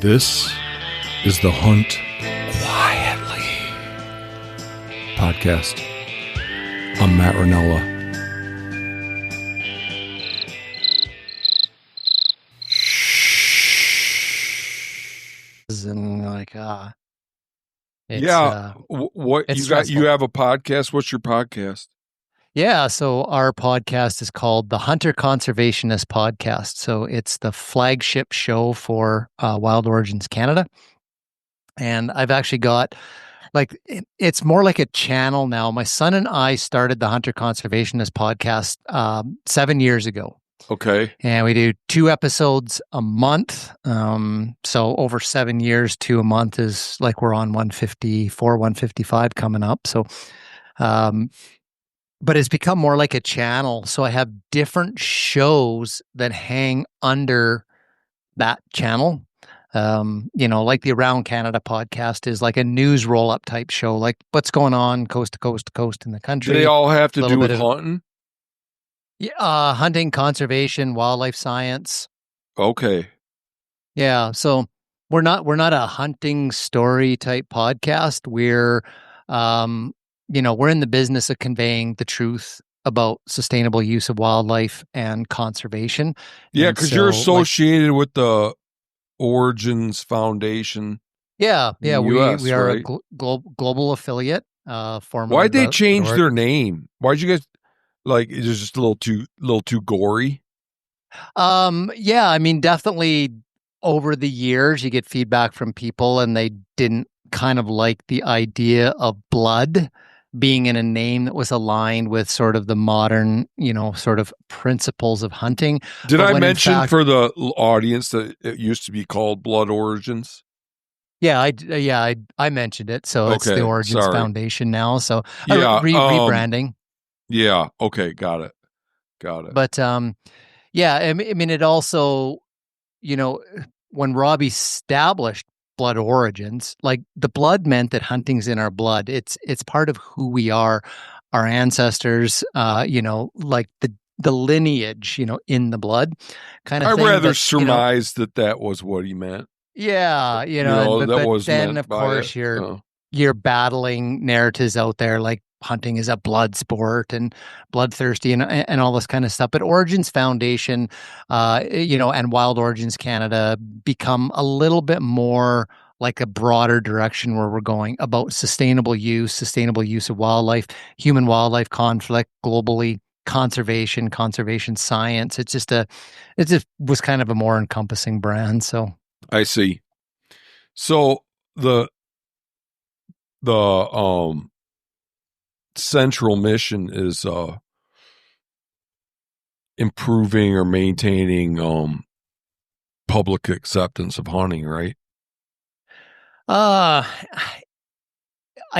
This is the Hunt Quietly podcast. I'm Matt Ranella. And What it's you got? stressful. You have a podcast. What's your podcast? Yeah, so our podcast is called the Hunter Conservationist Podcast. So it's the flagship show for Wild Origins Canada. And I've actually got it's more like a channel now. My son and I started the Hunter Conservationist Podcast 7 years ago. Okay. And we do 2 episodes a month. So over 7 years, 2 a month is like we're on 154, 155 coming up. So, but it's become more like a channel. So I have different shows that hang under that channel. Like the Around Canada podcast is like a news roll up type show, like what's going on coast to coast to coast in the country. Do they all have to do with hunting? Yeah, hunting, conservation, wildlife science. Okay. Yeah, so we're not a hunting story type podcast. We're we're in the business of conveying the truth about sustainable use of wildlife and conservation. Yeah, because you're associated with the Origins Foundation. Yeah, we are right? a global affiliate. Why'd they change their name? Why'd you guys it's just a little too gory? Yeah, I mean, definitely over the years you get feedback from people and they didn't kind of like the idea of blood being in a name that was aligned with sort of the modern, sort of principles of hunting. Did I mention for the audience that it used to be called Blood Origins? Yeah, I mentioned it. So it's the Origins Foundation now. So rebranding. Yeah. Okay. Got it. But yeah, I mean, it also, when Rob established Blood Origins, like the blood meant that hunting's in our blood. It's part of who we are, our ancestors. Like the lineage, in the blood, kind of. I rather surmised that was what he meant. Yeah, but then of course you're battling narratives out there like hunting is a blood sport and bloodthirsty and all this kind of stuff. But Origins Foundation, and Wild Origins Canada become a little bit more like a broader direction where we're going about sustainable use of wildlife, human wildlife conflict globally, conservation science. It just was kind of a more encompassing brand. So I see. So the central mission is improving or maintaining public acceptance of hunting, right? I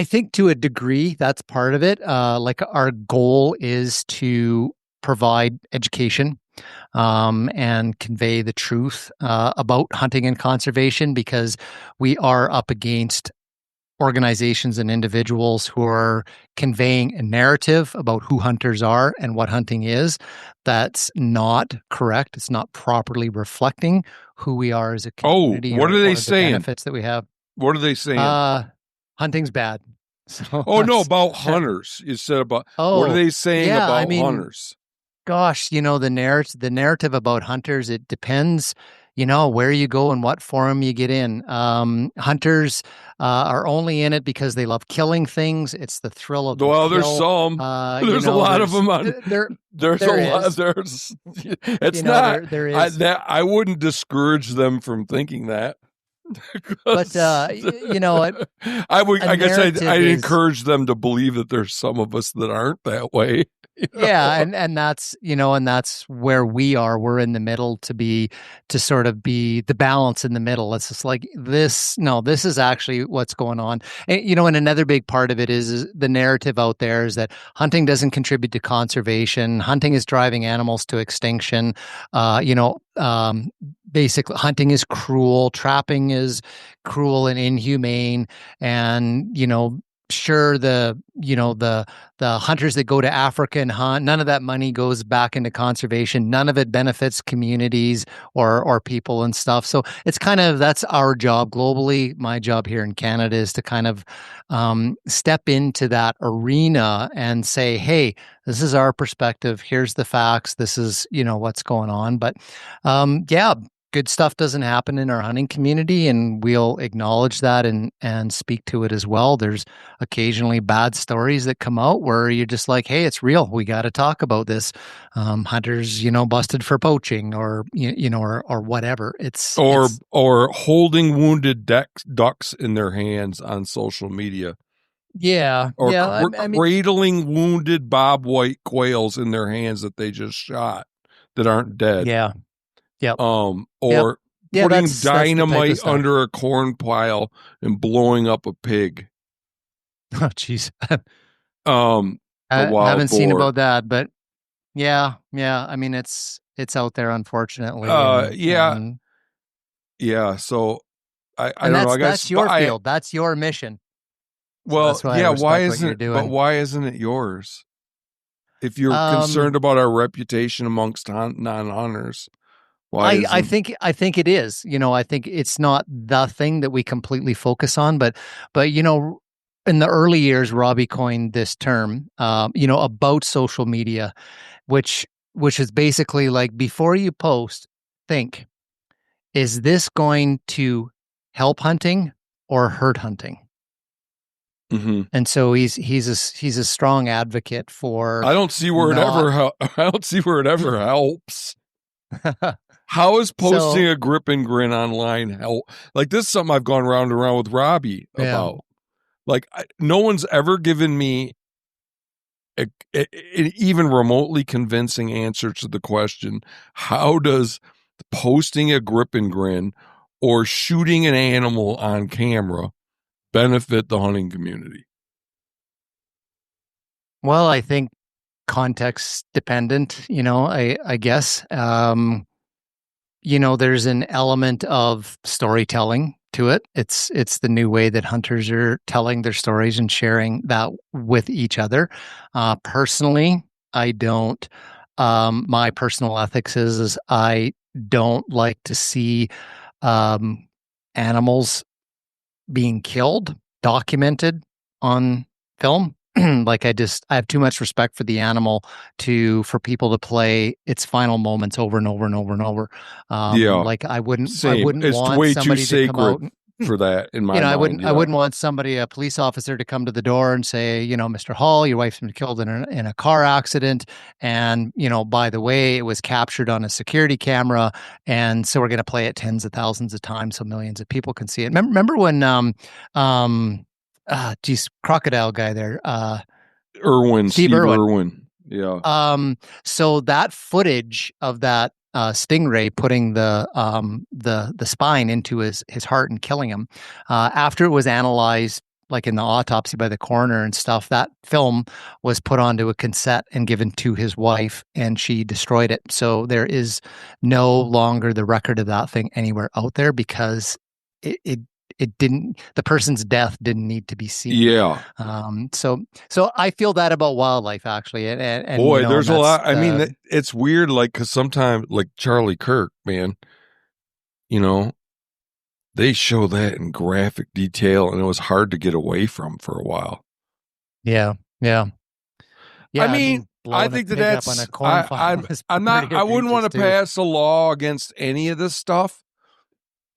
think to a degree that's part of it. Like our goal is to provide education and convey the truth about hunting and conservation, because we are up against organizations and individuals who are conveying a narrative about who hunters are and what hunting is. That's not correct. It's not properly reflecting who we are as a community. Oh, what are they saying? The benefits that we have. What are they saying? Hunting's bad. So about hunters. You said about. What are they saying about hunters? Gosh, the narrative about hunters, it depends, where you go and what forum you get in. Hunters are only in it because they love killing things. It's the thrill of the kill. There's some. There's a lot of them. There's a lot. It's not. There is. I wouldn't discourage them from thinking that. But I would. I guess I'd encourage them to believe that there's some of us that aren't that way. Yeah, and that's and that's where we are. We're in the middle to sort of be the balance in the middle. It's just like this. No, this is actually what's going on. And, and another big part of it is the narrative out there is that hunting doesn't contribute to conservation. Hunting is driving animals to extinction. Basically, hunting is cruel. Trapping is cruel and inhumane. And sure, the hunters that go to Africa and hunt, none of that money goes back into conservation. None of it benefits communities or people and stuff. So it's kind of, that's our job globally. My job here in Canada is to kind of step into that arena and say, hey, this is our perspective. Here's the facts. This is, what's going on. But yeah, good stuff doesn't happen in our hunting community, and we'll acknowledge that and speak to it as well. There's occasionally bad stories that come out where you're just like, hey, it's real. We got to talk about this. Hunters, busted for poaching, or or whatever. Or holding wounded ducks in their hands on social media. Yeah, or yeah. cradling wounded bobwhite quails in their hands that they just shot that aren't dead. Yeah. Yep. Or putting dynamite that's under a corn pile and blowing up a pig. Oh, jeez. I haven't seen about that, but yeah. I mean, it's out there, unfortunately. Yeah. So I don't know. I guess that's your field. That's your mission. Well, so yeah. Why isn't it? But why isn't it yours? If you're concerned about our reputation amongst non-hunters. I think it is. I think it's not the thing that we completely focus on, but in the early years, Robbie coined this term, about social media, which is basically like, before you post, think, is this going to help hunting or hurt hunting? Mm-hmm. And so he's a strong advocate for. I don't see where it ever helps. How is posting a grip and grin online help? Like, this is something I've gone round and round with Robbie about. Like, no one's ever given me an even remotely convincing answer to the question, how does posting a grip and grin or shooting an animal on camera benefit the hunting community? Well, I think context dependent, I guess. There's an element of storytelling to it. It's the new way that hunters are telling their stories and sharing that with each other. Personally, I don't. My personal ethics is I don't like to see animals being killed, documented on film. Like, I have too much respect for the animal for people to play its final moments over and over and over and over. Like, I wouldn't it's want way somebody too to come out for that in my mind. I wouldn't want a police officer to come to the door and say, Mr. Hall, your wife's been killed in a car accident. And, by the way, it was captured on a security camera. And so we're going to play it tens of thousands of times so millions of people can see it. Remember when, crocodile guy there, Steve Irwin. Yeah. So that footage of that stingray putting the spine into his heart and killing him, after it was analyzed, like in the autopsy by the coroner and stuff, that film was put onto a cassette and given to his wife, and she destroyed it. So there is no longer the record of that thing anywhere out there, because the person's death didn't need to be seen. Yeah. So I feel that about wildlife, actually. And boy, there's a lot. I mean, it's weird. Like, cause sometimes, like Charlie Kirk, man, they show that in graphic detail, and it was hard to get away from for a while. Yeah. I mean, I think that's, I'm not, I wouldn't want to pass a law against any of this stuff.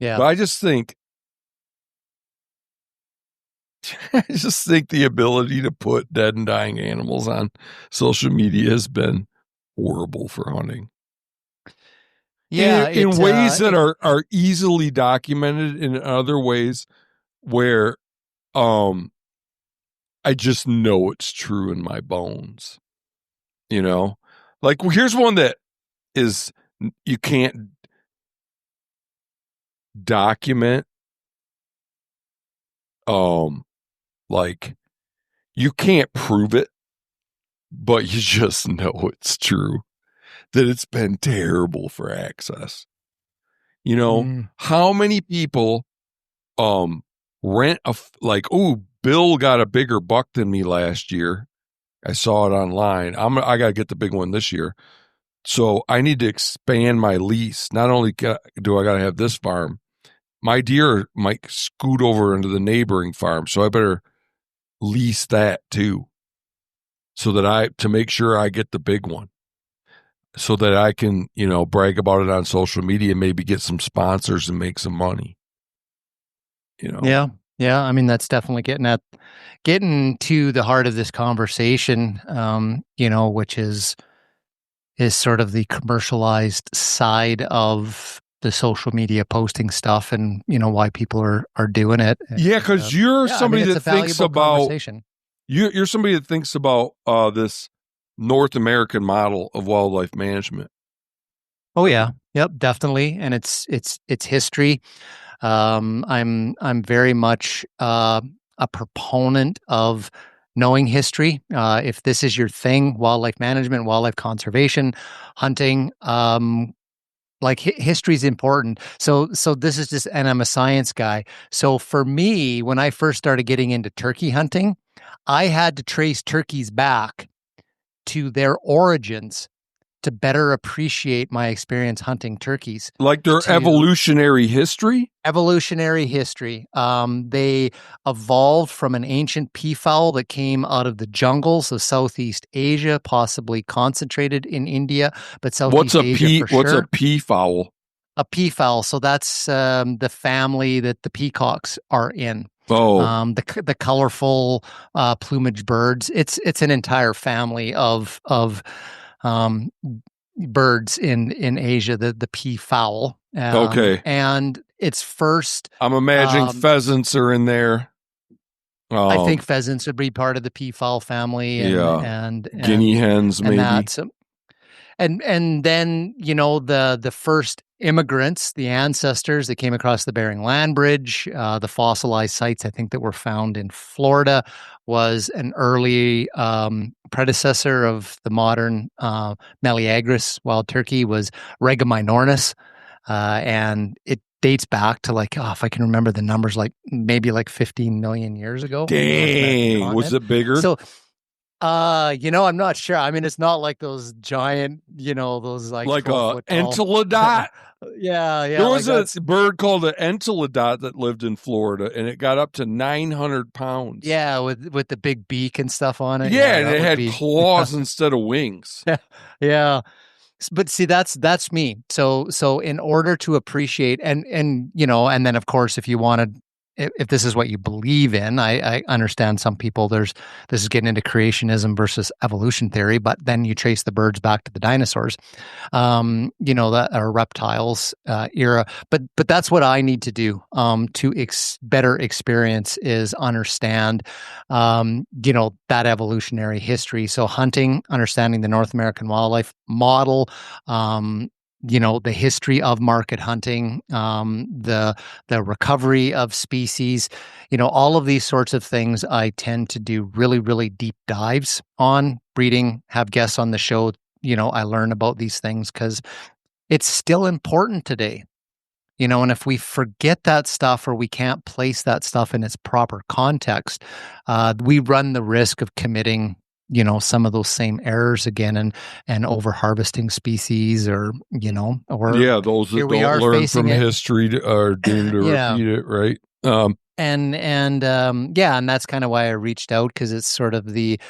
Yeah. But I just think the ability to put dead and dying animals on social media has been horrible for hunting. Yeah, in ways that are easily documented, in other ways where I just know it's true in my bones. Like, here's one that is, you can't document. Like, you can't prove it, but you just know it's true, that it's been terrible for access. How many people rent Bill got a bigger buck than me last year. I saw it online. I got to get the big one this year. So I need to expand my lease. Not only do I got to have this farm, my deer might scoot over into the neighboring farm. So I better lease that too. So that to make sure I get the big one. So that I can, brag about it on social media, maybe get some sponsors and make some money. Yeah. Yeah. I mean, that's definitely getting to the heart of this conversation, which is sort of the commercialized side of the social media posting stuff and, why people are doing it. Yeah. Cause you're somebody that thinks about, you're somebody that thinks about this North American model of wildlife management. Oh yeah. Yep, definitely. And it's history. I'm very much a proponent of knowing history. If this is your thing, wildlife management, wildlife conservation, hunting, history is important. So this is just, and I'm a science guy. So for me, when I first started getting into turkey hunting, I had to trace turkeys back to their origins to better appreciate my experience hunting turkeys. Like their evolutionary history? Evolutionary history. They evolved from an ancient peafowl that came out of the jungles of Southeast Asia, possibly concentrated in India, but Southeast Asia for sure. What's a peafowl? A peafowl. So that's the family that the peacocks are in. Oh, the colorful plumage birds. It's an entire family of birds in Asia. The peafowl. Okay, and it's first. I'm imagining pheasants are in there. I think pheasants would be part of the peafowl family, and guinea hens, maybe. And then, the first immigrants, the ancestors that came across the Bering Land Bridge, the fossilized sites, I think, that were found in Florida, was an early predecessor of the modern Meleagris wild turkey, was Rega minornis. And it dates back to if I can remember the numbers, maybe 15 million years ago. Dang, was it bigger? So, I'm not sure. I mean, it's not like those giant, those like a entelodot. Yeah. There was a bird called an entelodot that lived in Florida, and it got up to 900 pounds. Yeah, with the big beak and stuff on it. Yeah, and it had claws instead of wings. Yeah. But see, that's me. So in order to appreciate and then of course, if you wanted, if this is what you believe in, I understand some people, this is getting into creationism versus evolution theory, but then you trace the birds back to the dinosaurs, that are reptiles era. But that's what I need to do to better experience is understand, that evolutionary history. So hunting, understanding the North American wildlife model, the history of market hunting, the recovery of species, all of these sorts of things I tend to do really, really deep dives on. Breeding, have guests on the show, I learn about these things because it's still important today. And if we forget that stuff or we can't place that stuff in its proper context, we run the risk of committing some of those same errors again and over harvesting species or those that don't learn from history are doomed to repeat it, right? And that's kind of why I reached out, because it's sort of the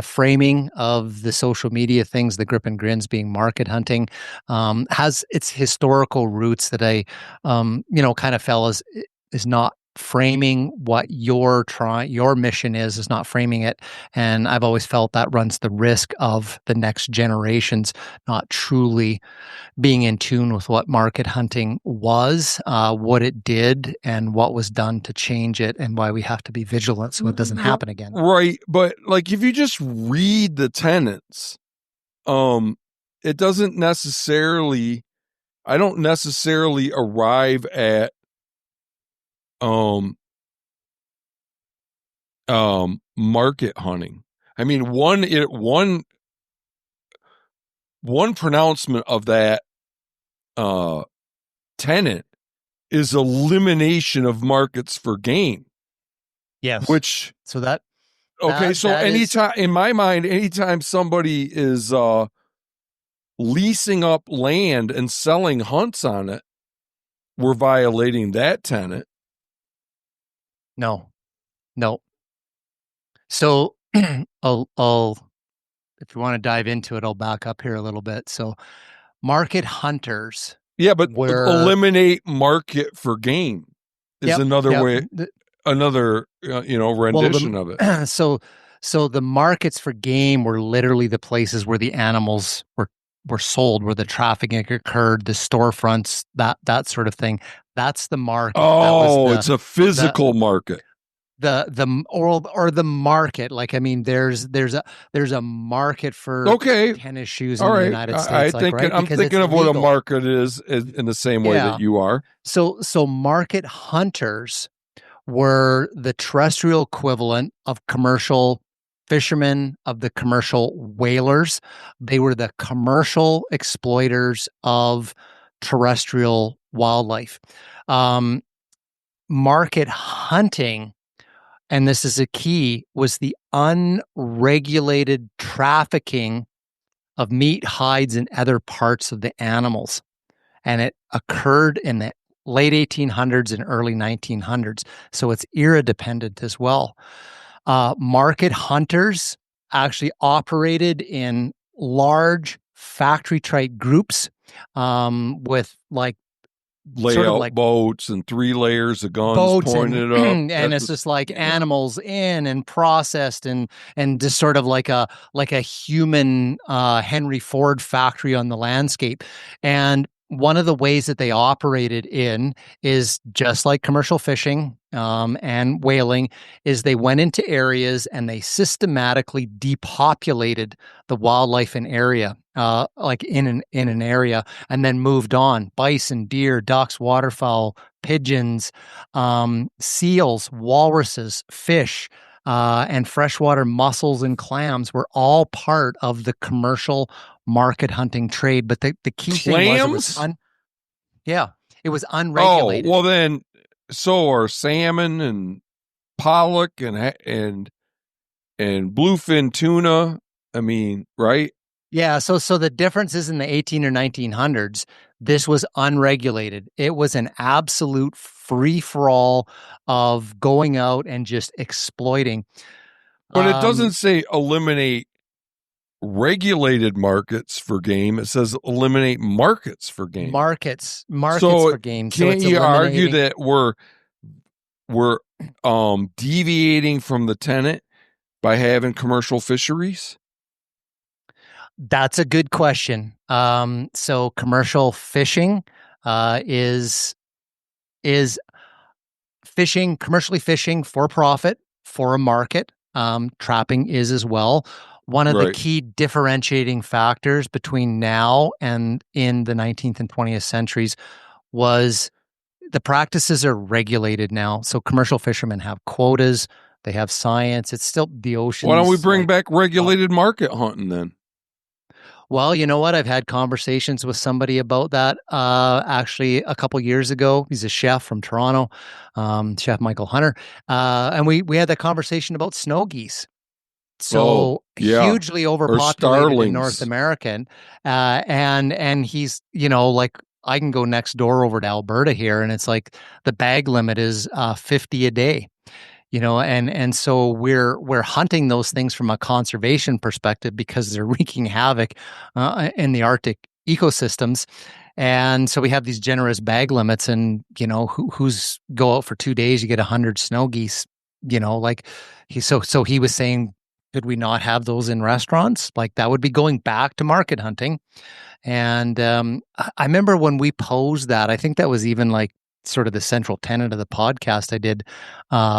framing of the social media things, the grip and grins being market hunting, has its historical roots that I kind of felt is not framing what your mission is not framing it. And I've always felt that runs the risk of the next generations not truly being in tune with what market hunting was, what it did, and what was done to change it, and why we have to be vigilant so it doesn't happen again. Right. But if you just read the tenets, it doesn't necessarily, I don't necessarily arrive at market hunting. I mean, one pronouncement of that tenet is elimination of markets for game. Yes. Which so that okay, so anytime in my mind, anytime somebody is leasing up land and selling hunts on it, we're violating that tenet. No. So I'll if you want to dive into it, I'll back up here a little bit. So market hunters. Yeah, but eliminate market for game is another way, another rendition of it. So the markets for game were literally the places where the animals were sold, where the trafficking occurred, the storefronts, that sort of thing. That's the market. Oh, it's a physical market. The market, like, I mean, there's a market for tennis shoes in the United States. I'm thinking of what a market is in the same way that you are. So market hunters were the terrestrial equivalent of commercial fishermen, of the commercial whalers. They were the commercial exploiters of terrestrial wildlife. Market hunting, and this is a key, was the unregulated trafficking of meat, hides, and other parts of the animals. And it occurred in the late 1800s and early 1900s. So it's era dependent as well. Market hunters actually operated in large factory type groups with like layout boats and 3 layers of guns pointed up, and it's just like animals in and processed and just sort of like a human Henry Ford factory on the landscape. And one of the ways that they operated in is just like commercial fishing and whaling, is they went into areas and they systematically depopulated the wildlife in area, like in an area, and then moved on. Bison, deer, ducks, waterfowl, pigeons, seals, walruses, fish, and freshwater mussels and clams were all part of the commercial market hunting trade. But the key thing was it was unregulated. Oh, well then, so are salmon and pollock and bluefin tuna. I mean, right? Yeah, so the difference is in the 18 or 1900s, this was unregulated. It was an absolute free-for-all of going out and just exploiting. But it doesn't say eliminate regulated markets for game. It says eliminate markets for game. Markets for game. Can't you argue that we're deviating from the tenet by having commercial fisheries? That's a good question. So commercial fishing is fishing, commercially fishing for profit, for a market. Trapping is as well. One of the key differentiating factors between now and in the 19th and 20th centuries was the practices are regulated now. So commercial fishermen have quotas, they have science. It's still the ocean. Why don't we bring back regulated market hunting then? Well, you know what? I've had conversations with somebody about that actually a couple years ago. He's a chef from Toronto, Chef Michael Hunter. And we had that conversation about snow geese. So hugely overpopulated in North American. And he's, like, I can go next door over to Alberta here, and it's like the bag limit is 50 a day. And so we're hunting those things from a conservation perspective because they're wreaking havoc in the Arctic ecosystems. And so we have these generous bag limits, and who's go out for 2 days, you get 100 snow geese. Like he was saying, could we not have those in restaurants? Like, that would be going back to market hunting. And I remember when we posed that, I think that was even like sort of the central tenet of the podcast I did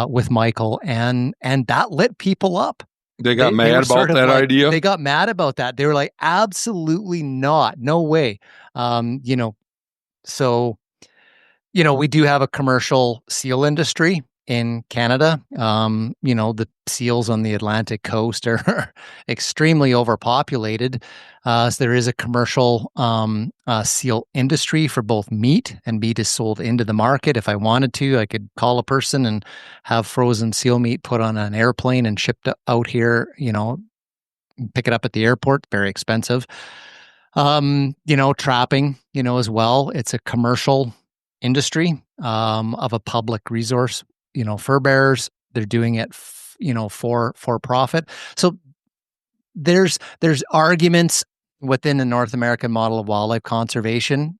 with Michael, and that lit people up. They got mad about that idea? They got mad about that. They were like, absolutely not. No way. So, we do have a commercial seal industry. in Canada. The seals on the Atlantic coast are extremely overpopulated. So there is a commercial seal industry for both meat, and meat is sold into the market. If I wanted to, I could call a person and have frozen seal meat put on an airplane and shipped out here, pick it up at the airport. Very expensive. Trapping, as well. It's a commercial industry of a public resource. Fur bearers, they're doing it, for profit. So there's arguments within the North American model of wildlife conservation.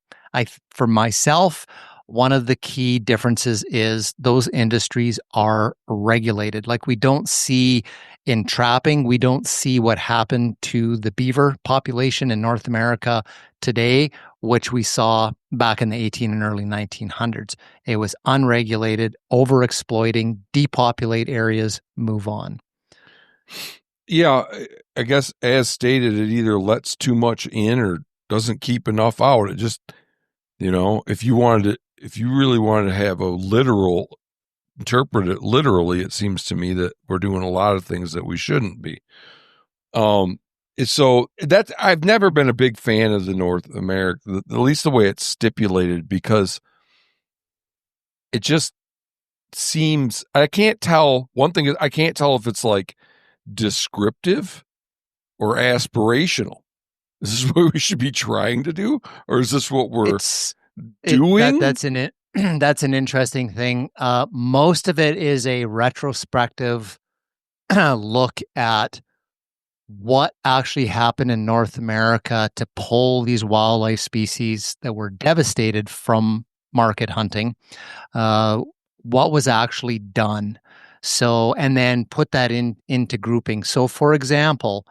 For myself, one of the key differences is those industries are regulated. Like we don't see in trapping, we don't see what happened to the beaver population in North America today, which we saw back in the 18 and early 1900s. It was unregulated, overexploiting, depopulate areas, move on. Yeah, I guess as stated, it either lets too much in or doesn't keep enough out. It just, if you really wanted to have interpret it literally, it seems to me that we're doing a lot of things that we shouldn't be. So I've never been a big fan of the North America, at least the way it's stipulated, because it just seems, I can't tell. One thing is, I can't tell if it's like descriptive or aspirational. Is this what we should be trying to do, or is this what we're doing? That's an interesting thing. Most of it is a retrospective look at what actually happened in North America to pull these wildlife species that were devastated from market hunting. What was actually done? So, and then put that into grouping. So, for example,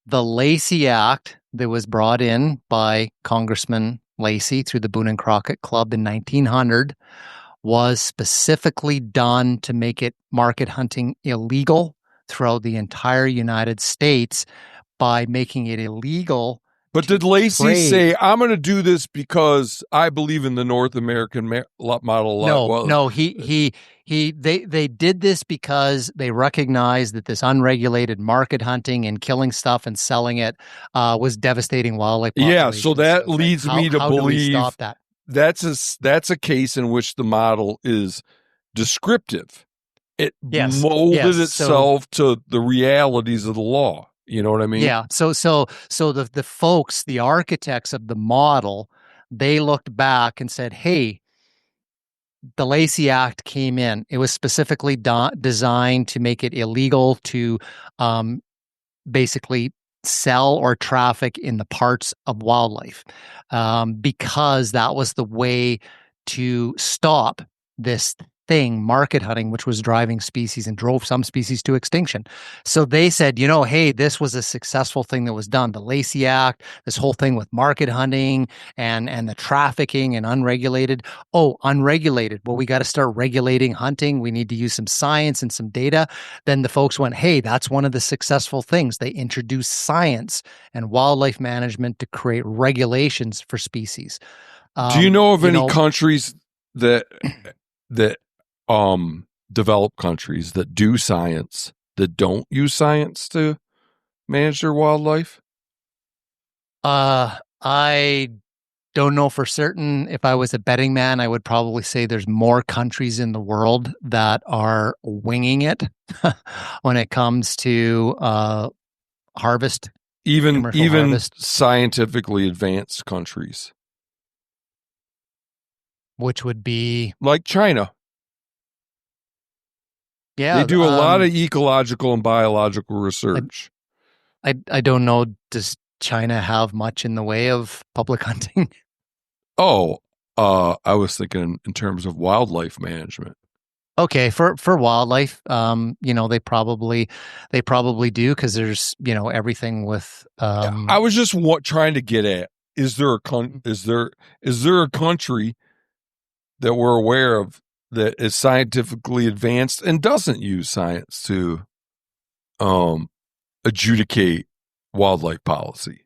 the Lacey Act that was brought in by Congressman Lacey through the Boone and Crockett Club in 1900 was specifically done to make it market hunting illegal throughout the entire United States by making it illegal. But did Lacey say, I'm going to do this because I believe in the North American model? No, they did this because they recognized that this unregulated market hunting and killing stuff and selling it was devastating wildlife populations. Yeah, so that leads me to believe stop that? That's a case in which the model is descriptive. It molded itself to the realities of the law. You know what I mean? Yeah. So the folks, the architects of the model, they looked back and said, hey, the Lacey Act came in. It was specifically designed to make it illegal to basically sell or traffic in the parts of wildlife because that was the way to stop this thing, market hunting, which was driving species and drove some species to extinction. So they said, hey, this was a successful thing that was done. The Lacey Act, this whole thing with market hunting and the trafficking and unregulated. Oh, unregulated. Well, we got to start regulating hunting. We need to use some science and some data. Then the folks went, hey, that's one of the successful things. They introduced science and wildlife management to create regulations for species. Do you know of any countries that developed countries that do science, that don't use science to manage their wildlife? I don't know for certain. If I was a betting man, I would probably say there's more countries in the world that are winging it when it comes to harvest. Even scientifically advanced countries. Which would be? Like China. Yeah, they do a lot of ecological and biological research. I don't know. Does China have much in the way of public hunting? Oh, I was thinking in terms of wildlife management. Okay, for wildlife, they probably do because there's everything with. I was just trying to get at: is there a country that we're aware of that is scientifically advanced and doesn't use science to adjudicate wildlife policy?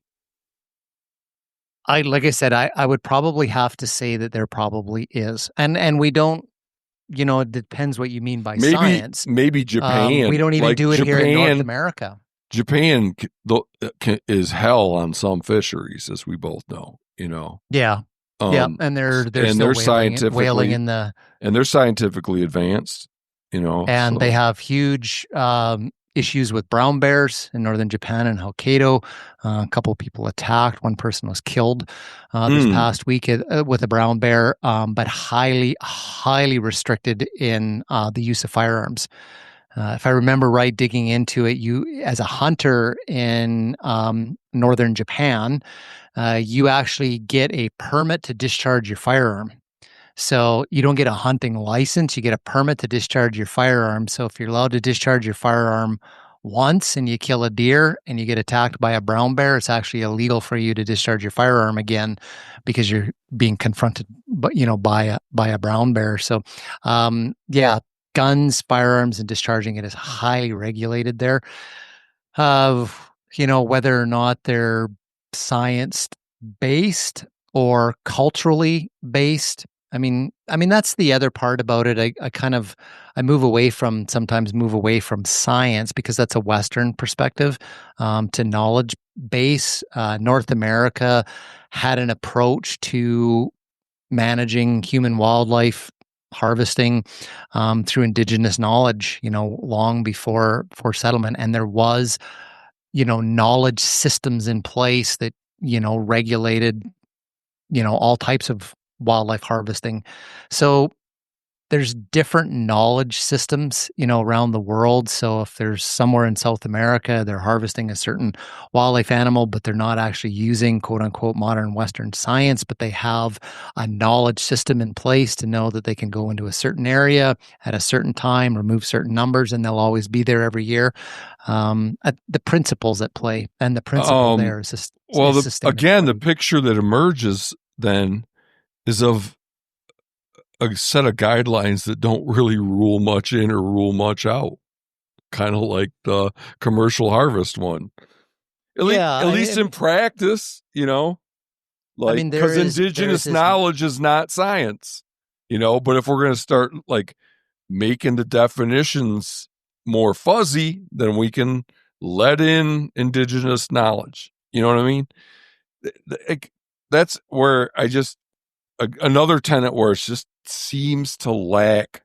Like I said, I would probably have to say that there probably is, and we don't it depends what you mean by science. Maybe Japan. We don't even do it here in North America. Japan is hell on some fisheries, as we both know. Yeah. And they're still whaling in the, and they're scientifically advanced. And they have huge issues with brown bears in northern Japan and Hokkaido. A couple of people attacked. One person was killed this past week with a brown bear, but highly, highly restricted in the use of firearms. If I remember right, digging into it, you, as a hunter in northern Japan, you actually get a permit to discharge your firearm. So you don't get a hunting license, you get a permit to discharge your firearm. So if you're allowed to discharge your firearm once and you kill a deer and you get attacked by a brown bear, it's actually illegal for you to discharge your firearm again because you're being confronted, by a brown bear. So, guns, firearms, and discharging it is highly regulated there. Whether or not they're science-based or culturally based. I mean, that's the other part about it. I sometimes move away from science because that's a Western perspective to knowledge base. North America had an approach to managing human wildlife harvesting through indigenous knowledge, long before settlement. And there was, knowledge systems in place that, regulated, all types of wildlife harvesting. So there's different knowledge systems, around the world. So if there's somewhere in South America, they're harvesting a certain wildlife animal, but they're not actually using quote unquote modern Western science, but they have a knowledge system in place to know that they can go into a certain area at a certain time, remove certain numbers, and they'll always be there every year. The principles at play, and the principle there is just the picture that emerges then is of a set of guidelines that don't really rule much in or rule much out. Kind of like the commercial harvest one. At least in practice, because indigenous knowledge is not science, but if we're going to start making the definitions more fuzzy, then we can let in indigenous knowledge. You know what I mean? That's where another tenet where it just seems to lack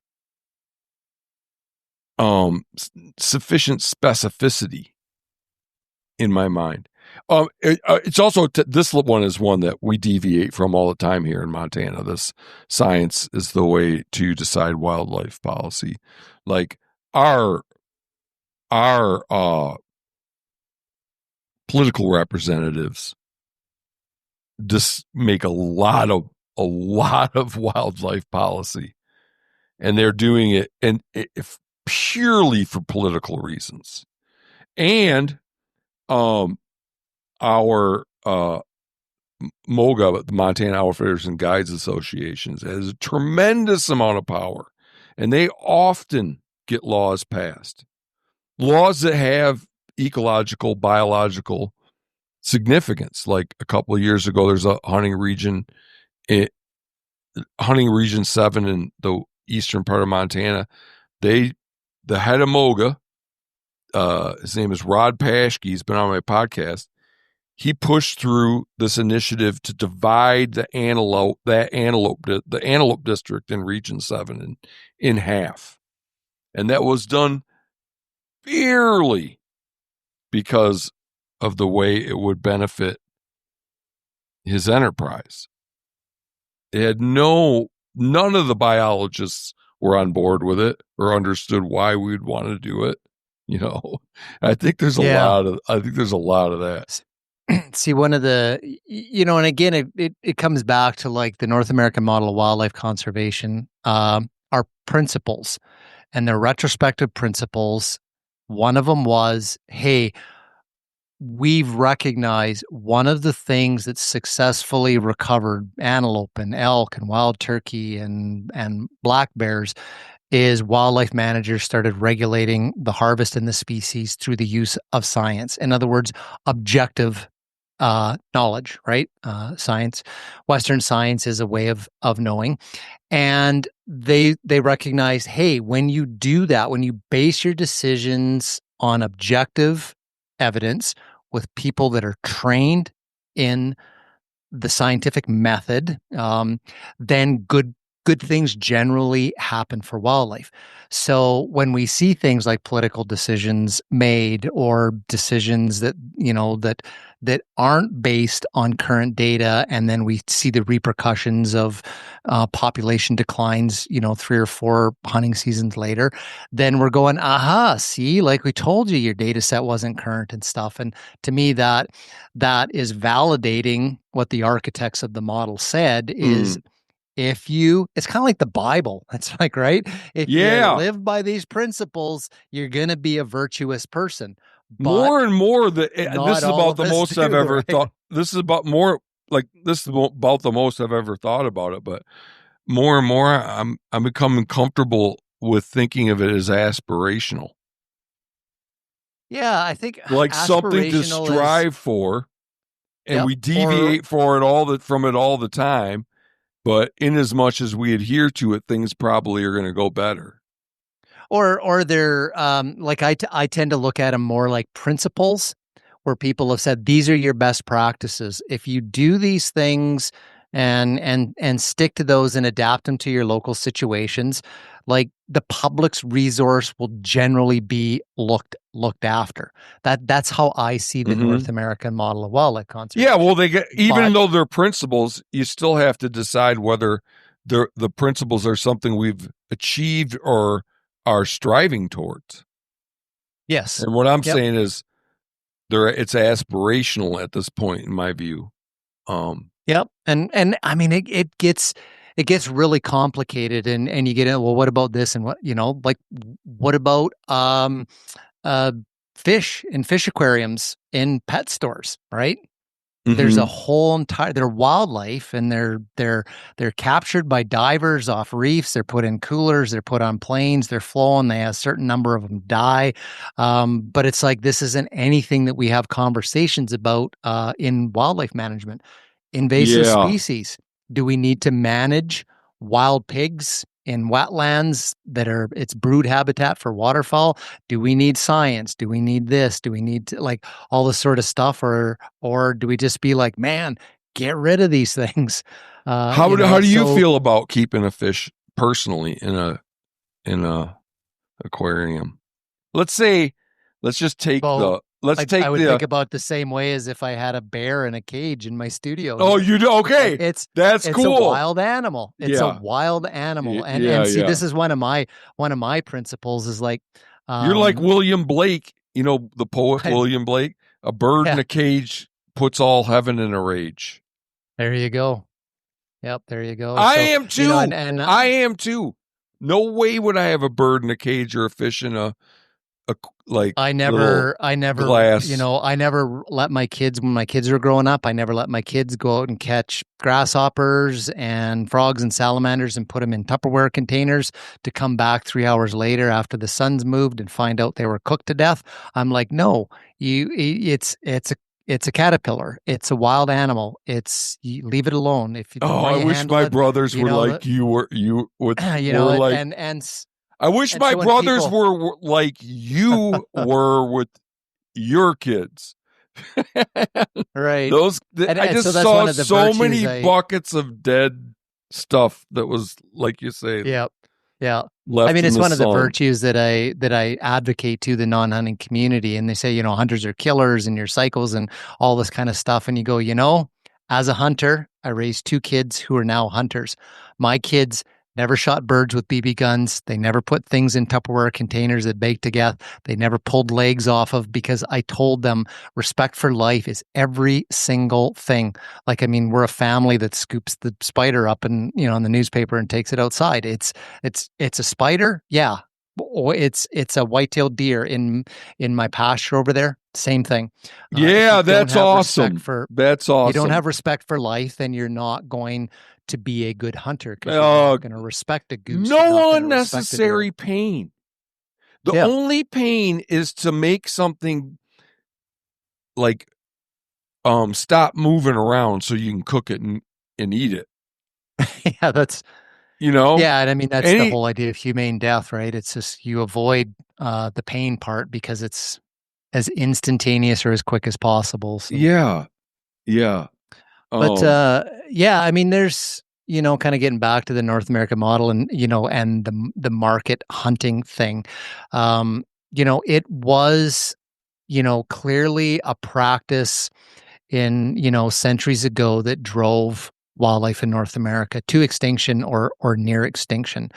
sufficient specificity in my mind. It's also this one is one that we deviate from all the time here in Montana. This science is the way to decide wildlife policy. Like our political representatives just make a lot of wildlife policy, and they're doing it purely for political reasons. And our MOGA, the Montana Outfitters and Guides Association, has a tremendous amount of power, and they often get laws passed, laws that have ecological, biological significance. Like a couple of years ago, there's a hunting region 7 in the eastern part of Montana. The head of MOGA, his name is Rod Paschke, he's been on my podcast. He pushed through this initiative to divide the antelope district in Region 7 in half. And that was done purely because of the way it would benefit his enterprise. None of the biologists were on board with it or understood why we'd want to do it. I think there's a lot of that. See, one of the, and again, it comes back to the North American model of wildlife conservation, our principles and their retrospective principles. One of them was, hey, we've recognized one of the things that successfully recovered antelope and elk and wild turkey and black bears is wildlife managers started regulating the harvest in the species through the use of science. In other words, objective knowledge, right? Science, Western science is a way of knowing. And they recognize, hey, when you do that, when you base your decisions on objective evidence with people that are trained in the scientific method, then good things generally happen for wildlife. So when we see things like political decisions made or decisions that, that aren't based on current data, and then we see the repercussions of population declines, 3 or 4 hunting seasons later, then we're going, aha, see, like we told you, your data set wasn't current and stuff. And to me, that is validating what the architects of the model said is it's kind of like the Bible. It's like, right? If you live by these principles, you're going to be a virtuous person. But more and more, this is about the most I've ever thought. This is about more like this is about the most I've ever thought about it. But more and more, I'm becoming comfortable with thinking of it as aspirational. Yeah, I think like something to strive for, and we deviate from it all the time. But in as much as we adhere to it, things probably are going to go better. Or they're like I tend to look at them more like principles, where people have said these are your best practices. If you do these things and stick to those and adapt them to your local situations, like the public's resource will generally be looked after. That's how I see the North American model of wildlife conservation. Yeah, well, even though they're principles, you still have to decide whether the principles are something we've achieved or are striving towards. Yes. And what I'm saying is it's aspirational at this point, in my view. Yep. And I mean, it gets really complicated, and you get in, well, what about this? And like, what about fish in fish aquariums in pet stores, right? There's a whole entire, they're wildlife, and they're captured by divers off reefs. They're put in coolers. They're put on planes. They're flown. They have a certain number of them die. But it's like, this isn't anything that we have conversations about in wildlife management. Invasive species. Do we need to manage wild pigs in wetlands that are its brood habitat for waterfowl? Do we need science? Do we need this? Do we need to, like, all this sort of stuff, or do we just be like, man, get rid of these things? How do you feel about keeping a fish personally in a aquarium? Let's just take I would think about the same way as if I had a bear in a cage in my studio. Oh, you do? Okay. That's cool. It's a wild animal. It's a wild animal. And see, this is one of my principles is like, you're like William Blake, the poet William Blake. A bird in a cage puts all heaven in a rage. There you go. Yep, there you go. I am too. I am too. No way would I have a bird in a cage or a fish in a I never glass. I never let my kids, when my kids were growing up, I never let my kids go out and catch grasshoppers and frogs and salamanders and put them in Tupperware containers to come back 3 hours later after the sun's moved and find out they were cooked to death. I'm like, no, it's a caterpillar. It's a wild animal. You leave it alone. I wish my brothers were like you were. I wish my brothers were like you were with your kids. Right. I just saw so many buckets of dead stuff that was, like you say. Yep. Yeah. I mean, it's one of the virtues that I advocate to the non-hunting community. And they say, hunters are killers and your cycles and all this kind of stuff. And you go, as a hunter, I raised 2 kids who are now hunters. My kids never shot birds with BB guns. They never put things in Tupperware containers that baked to death. They never pulled legs off of, because I told them respect for life is every single thing. Like, I mean, we're a family that scoops the spider up and, in the newspaper and takes it outside. It's a spider. Yeah. It's a white-tailed deer in my pasture over there. Same thing. That's awesome. That's awesome. You don't have respect for life, then you're not going to be a good hunter, because you're not going to respect a goose. No unnecessary pain. The only pain is to make something like stop moving around so you can cook it and eat it. Yeah, that's Yeah, and I mean that's the whole idea of humane death, right? It's just you avoid the pain part because it's as instantaneous or as quick as possible. So. Yeah. But I mean there's kind of getting back to the North American model and and the market hunting thing. It was clearly a practice in centuries ago that drove wildlife in North America to extinction or near extinction.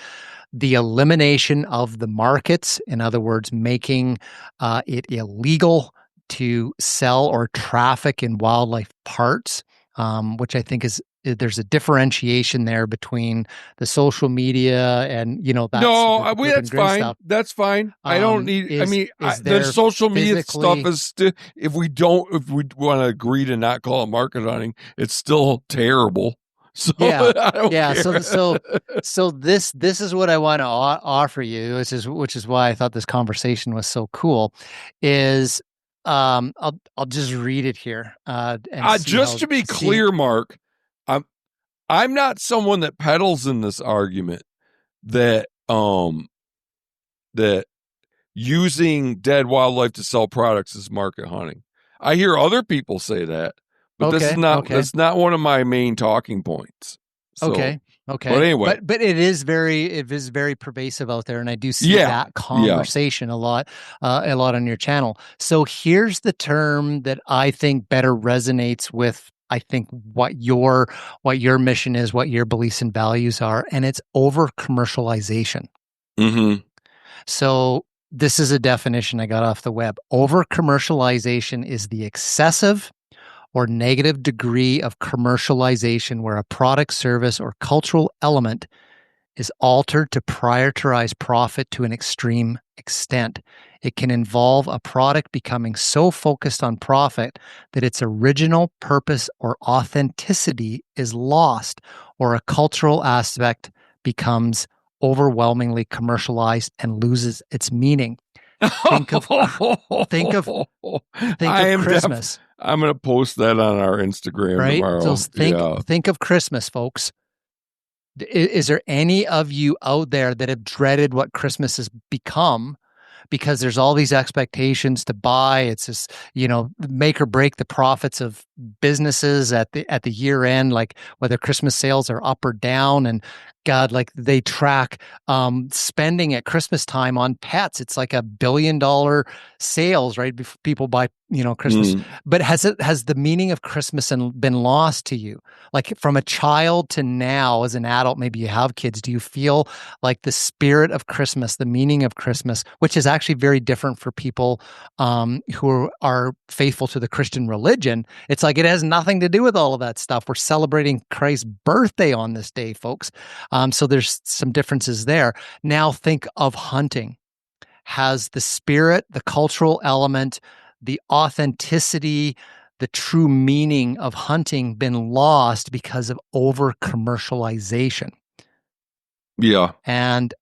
The elimination of the markets, in other words, making it illegal to sell or traffic in wildlife parts, which I think there's a differentiation there between the social media and that's fine. Stuff. That's fine. I don't need. The social media stuff is still. If we want to agree to not call it market hunting, it's still terrible. So Care. So this is what I want to offer you, which is why I thought this conversation was so cool. Is I'll just read it here. Just to be clear, Mark, I'm not someone that peddles in this argument that that using dead wildlife to sell products is market hunting. I hear other people say that, but this is not that's not one of my main talking points. So, okay. But anyway, but it is very pervasive out there, and I do see that conversation a lot on your channel. So here's the term that I think better resonates with what your mission is, what your beliefs and values are, and it's over commercialization. Mm-hmm. So this is a definition I got off the web. Over commercialization is the excessive or negative degree of commercialization where a product, service, or cultural element is altered to prioritize profit to an extreme extent. It can involve a product becoming so focused on profit that its original purpose or authenticity is lost, or a cultural aspect becomes overwhelmingly commercialized and loses its meaning. Think of Christmas. I'm going to post that on our Instagram tomorrow. So think of Christmas, folks. Is there any of you out there that have dreaded what Christmas has become because there's all these expectations to buy? It's just, make or break the profits of businesses at the year end, like whether Christmas sales are up or down. And God, like they track spending at Christmas time on pets. It's like $1 billion sales, right? People buy, Christmas. But has the meaning of Christmas been lost to you? Like from a child to now as an adult, maybe you have kids, do you feel like the spirit of Christmas, the meaning of Christmas, which is actually very different for people who are faithful to the Christian religion? It's like it has nothing to do with all of that stuff. We're celebrating Christ's birthday on this day, folks. So there's some differences there. Now think of hunting. Has the spirit, the cultural element, the authenticity, the true meaning of hunting been lost because of over commercialization? Yeah. And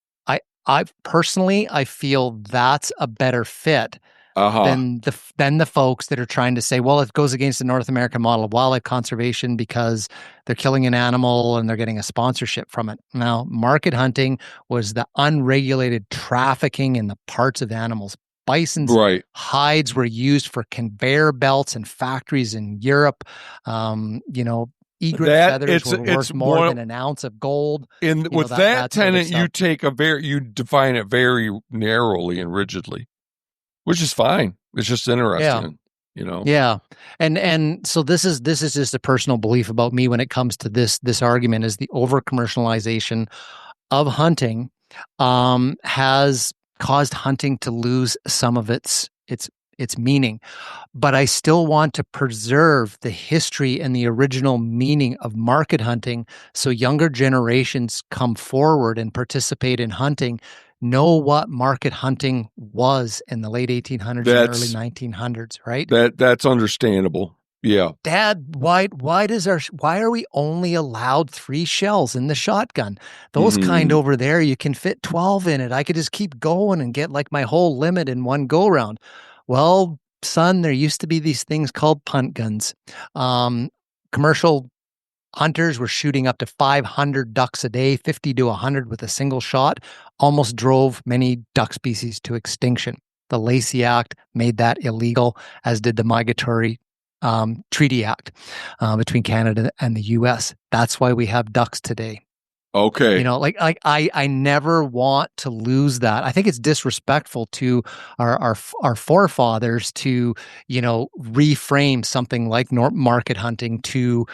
I personally, I feel that's a better fit than the folks that are trying to say, well, it goes against the North American model of wildlife conservation because they're killing an animal and they're getting a sponsorship from it. Now, market hunting was the unregulated trafficking in the parts of animals. Bison's hides were used for conveyor belts in factories in Europe. Egret feathers were worth more than an ounce of gold. With that tenet, you define it very narrowly and rigidly, which is fine. It's just interesting, Yeah, and so this is just a personal belief about me when it comes to this argument is the over commercialization of hunting has caused hunting to lose some of its meaning. But I still want to preserve the history and the original meaning of market hunting so younger generations come forward and participate in hunting, know what market hunting was in the late 1800s and early 1900s, right? That's understandable. Yeah. Dad, why are we only allowed 3 shells in the shotgun? Those kind over there, you can fit 12 in it. I could just keep going and get like my whole limit in one go round. Well, son, there used to be these things called punt guns. Commercial hunters were shooting up to 500 ducks a day, 50 to 100 with a single shot, almost drove many duck species to extinction. The Lacey Act made that illegal, as did the Migratory Treaty Act between Canada and the U.S. That's why we have ducks today. Okay. You know, like I never want to lose that. I think it's disrespectful to our forefathers to, you know, reframe something like market hunting to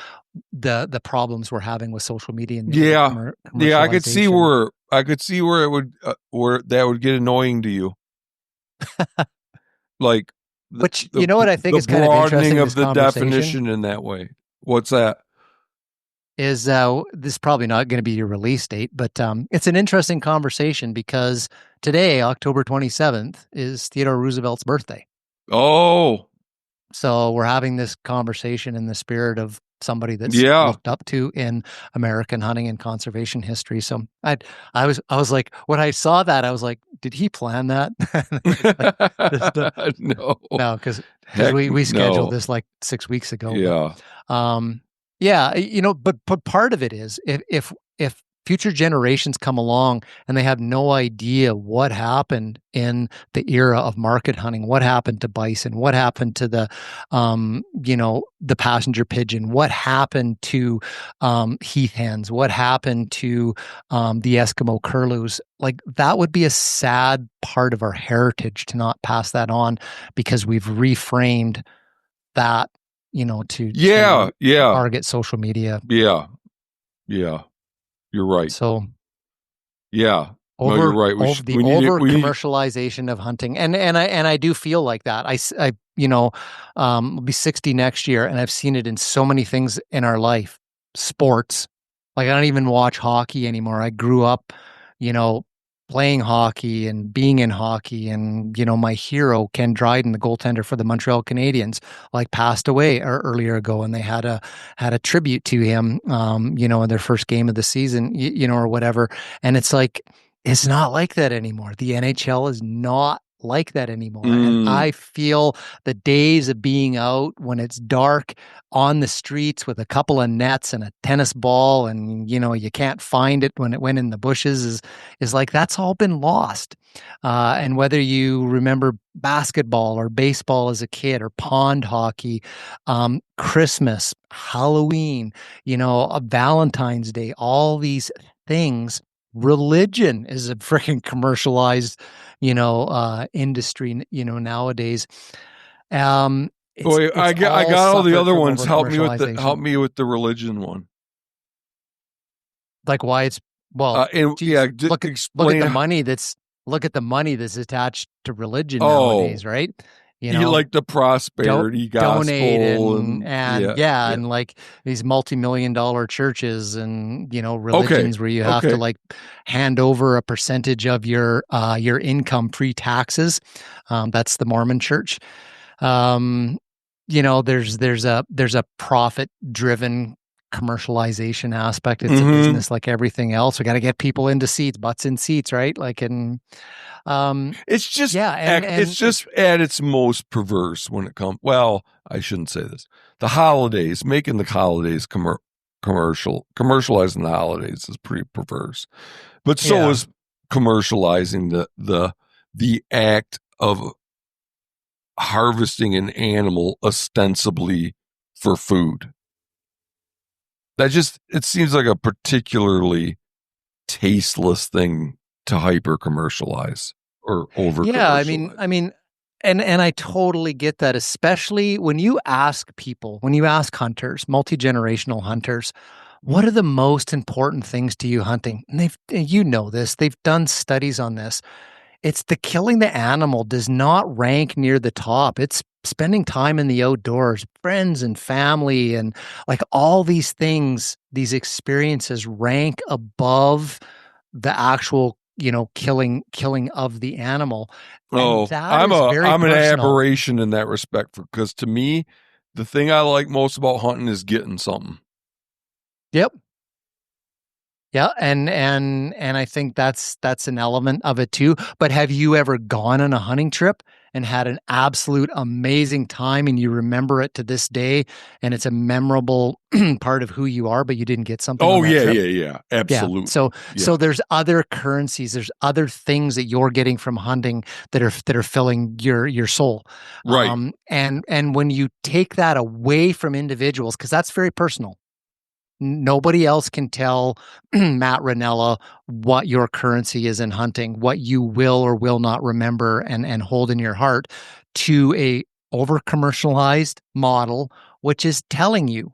the problems we're having with social media and yeah, I could see where it would where that would get annoying to you. Like, which you know what I think is kind of interesting of the definition in that way. What's that? Is this is probably not going to be your release date, but it's an interesting conversation because today, October 27th, is Theodore Roosevelt's birthday. Oh. So we're having this conversation in the spirit of somebody that's looked up to in American hunting and conservation history. So I was like, when I saw that, I was like, did he plan that? No, because we scheduled this like 6 weeks ago. Yeah. But, yeah, you know, but part of it is if future generations come along and they have no idea what happened in the era of market hunting, what happened to bison, what happened to the, you know, the passenger pigeon, what happened to heath hens, what happened to the Eskimo curlews, like that would be a sad part of our heritage to not pass that on because we've reframed that, you know, to target social media. Yeah. You're right. So, yeah, you're right. Commercialization of hunting, and I do feel like that. I you know, I'll be 60 next year, and I've seen it in so many things in our life. Sports, like I don't even watch hockey anymore. I grew up, you know, playing hockey and being in hockey, and you know, my hero Ken Dryden, the goaltender for the Montreal Canadiens, like passed away earlier ago, and they had a tribute to him, you know, in their first game of the season, you know, or whatever. And it's like it's not like that anymore. The NHL is not like that anymore. And I feel the days of being out when it's dark on the streets with a couple of nets and a tennis ball and, you know, you can't find it when it went in the bushes is like, that's all been lost. And whether you remember basketball or baseball as a kid or pond hockey, Christmas, Halloween, you know, Valentine's Day, all these things, religion is a freaking commercialized, you know, industry, you know, nowadays. Boy, I got all the other ones. Help me with the religion one. Like why it's look at the money that's attached to religion nowadays, right? You know, like the prosperity gospel donate and like these multi-million-dollar churches and, you know, religions where you have to like hand over a percentage of your income pre-taxes. That's the Mormon Church. You know, there's a profit-driven commercialization aspect. It's a business like everything else. We got to get people into seats, butts in seats, right? Like it's just it's just at its most perverse when it comes. Well, I shouldn't say this. The holidays, making the holidays commercializing the holidays is pretty perverse. But so is commercializing the act of harvesting an animal ostensibly for food. It seems like a particularly tasteless thing to hyper commercialize or over commercialize. I mean, and I totally get that, especially when you ask hunters, multi-generational hunters, what are the most important things to you hunting? And you know this, they've done studies on this. It's the killing the animal does not rank near the top. It's spending time in the outdoors, friends and family, and like all these things, these experiences rank above the actual, you know, killing of the animal. Oh, I'm an aberration in that respect, because to me, the thing I like most about hunting is getting something. Yep. Yeah, and I think that's an element of it too. But have you ever gone on a hunting trip and had an absolute amazing time and you remember it to this day and it's a memorable part of who you are, but you didn't get something on Oh that yeah, trip? yeah, yeah. Yeah. Absolutely. So Yeah. there's other currencies, there's other things that you're getting from hunting that are filling your soul. Right. And when you take that away from individuals, because that's very personal. Nobody else can tell Matt Ranella what your currency is in hunting, what you will or will not remember and hold in your heart to a over commercialized model, which is telling you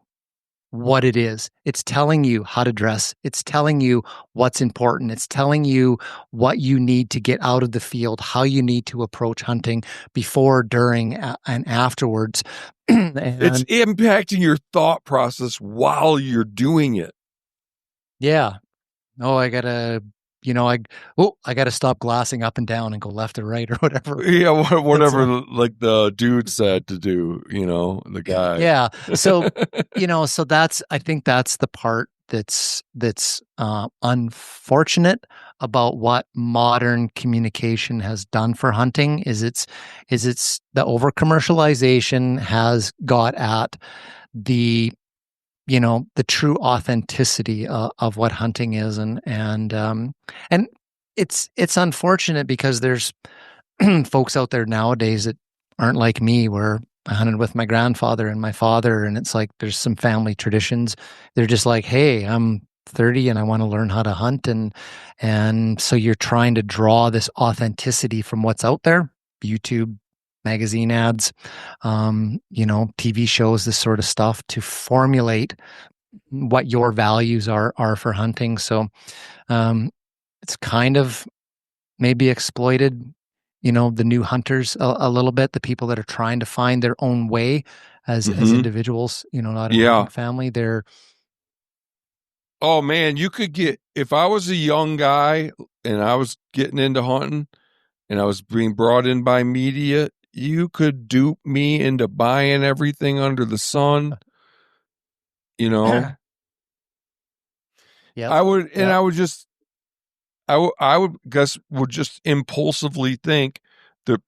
what it is. It's telling you how to dress. It's telling you what's important. It's telling you what you need to get out of the field, how you need to approach hunting before, during, and afterwards. It's And impacting your thought process while you're doing it. yeah, oh, I gotta, I gotta stop glassing up and down and go left or right or whatever. Yeah, It's whatever like the dude said to do, the guy. yeah. So, so I think that's the part that's unfortunate about what modern communication has done for hunting is it's the over commercialization has got at the the true authenticity of what hunting is, and it's unfortunate because there's folks out there nowadays that aren't like me, where I hunted with my grandfather and my father, and it's like there's some family traditions. They're just like, hey, I'm 30 and I want to learn how to hunt, and so you're trying to draw this authenticity from what's out there, YouTube, magazine ads, TV shows, this sort of stuff to formulate what your values are for hunting. So it's kind of maybe exploited, the new hunters a little bit, the people that are trying to find their own way as individuals, not in a hunting Yeah. family. They're Oh man, if I was a young guy and I was getting into hunting and I was being brought in by media, you could dupe me into buying everything under the sun, you know. yep, I would and yep. I would just I would guess would just impulsively think that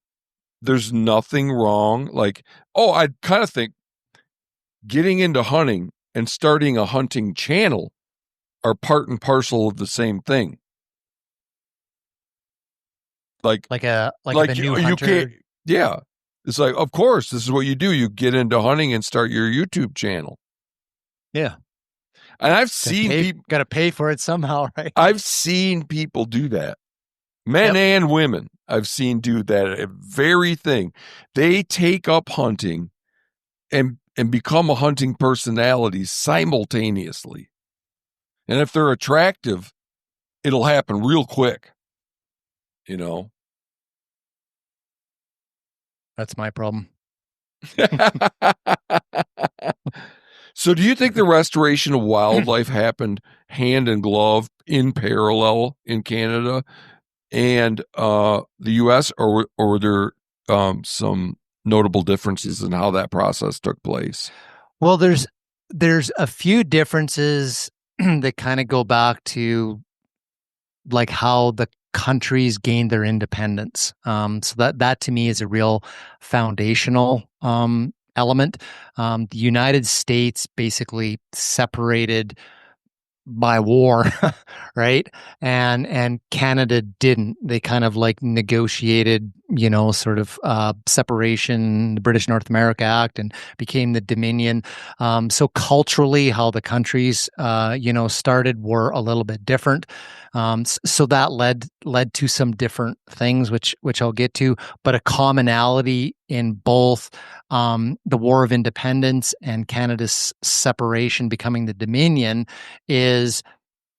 there's nothing wrong. Like, oh, I'd kind of think getting into hunting and starting a hunting channel are part and parcel of the same thing. Like Like the new you can't, hunter. yeah. It's like, of course, this is what you do. You get into hunting and start your YouTube channel. Yeah, And I've seen people got to pay for it somehow, right? I've seen people do that. Men Yep. and women I've seen do that very thing. They take up hunting and become a hunting personality simultaneously. And if they're attractive, it'll happen real quick, you know. That's my problem. So do you think the restoration of wildlife happened hand in glove in parallel in Canada and the US, or were there some notable differences in how that process took place? Well, there's a few differences that kind of go back to like how the countries gained their independence. So that to me is a real foundational element. The United States basically separated by war, right? And Canada didn't. They kind of like negotiated, sort of separation, the British North America Act, and became the Dominion. So culturally, how the countries, started were a little bit different. So that led to some different things, which I'll get to, but a commonality in both the War of Independence and Canada's separation, becoming the Dominion, is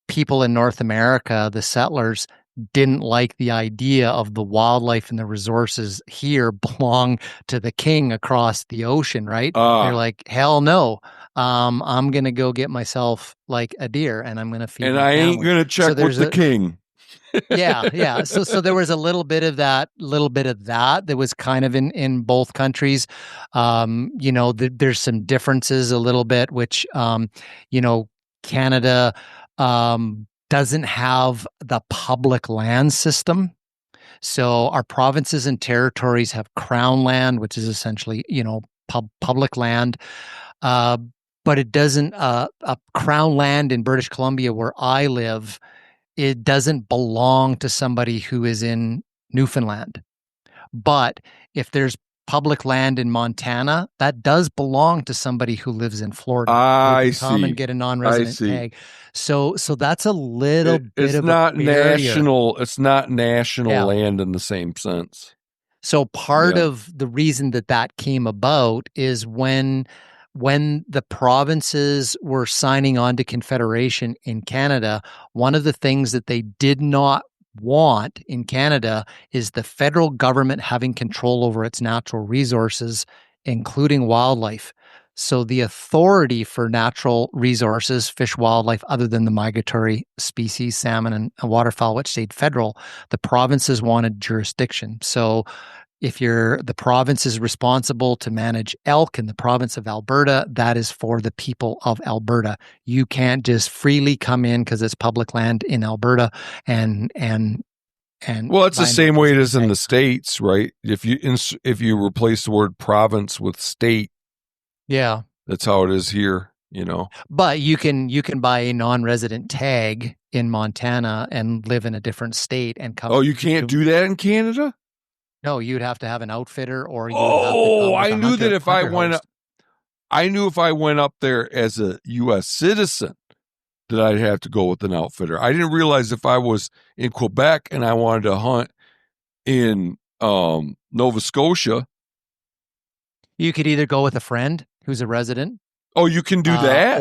people in North America, the settlers, didn't like the idea of the wildlife and the resources here belong to the king across the ocean, right? They're Ah, like, hell no. I'm gonna go get myself like a deer and I'm gonna feed and my I ain't family. gonna So check with there's the a king. yeah. So there was a little bit of that was kind of in both countries. There's some differences a little bit, which Canada doesn't have the public land system. So our provinces and territories have crown land, which is essentially, public land. Uh, but it doesn't, a crown land in British Columbia where I live, it doesn't belong to somebody who is in Newfoundland. But if there's public land in Montana, that does belong to somebody who lives in Florida. I see. Come and get a non-resident tag. So that's a little bit of not a barrier. national. It's not national land in the same sense. So part of the reason that came about is when the provinces were signing on to Confederation in Canada, one of the things that they did not want in Canada is the federal government having control over its natural resources, including wildlife. So the authority for natural resources, fish, wildlife, other than the migratory species, salmon and waterfowl, which stayed federal, the provinces wanted jurisdiction. So if the province is responsible to manage elk in the province of Alberta, that is for the people of Alberta. You can't just freely come in because it's public land in Alberta and well, it's the same way it is in the States, right? If you replace the word province with state, that's how it is here, But you can buy a non-resident tag in Montana and live in a different state and come. Oh, you can't do that in Canada? No, you'd have to have an outfitter, or you would have to come with I knew that if I went host. I knew if I went up there as a U.S. citizen that I'd have to go with an outfitter. I didn't realize if I was in Quebec and I wanted to hunt in Nova Scotia, you could either go with a friend who's a resident. Oh, you can do that?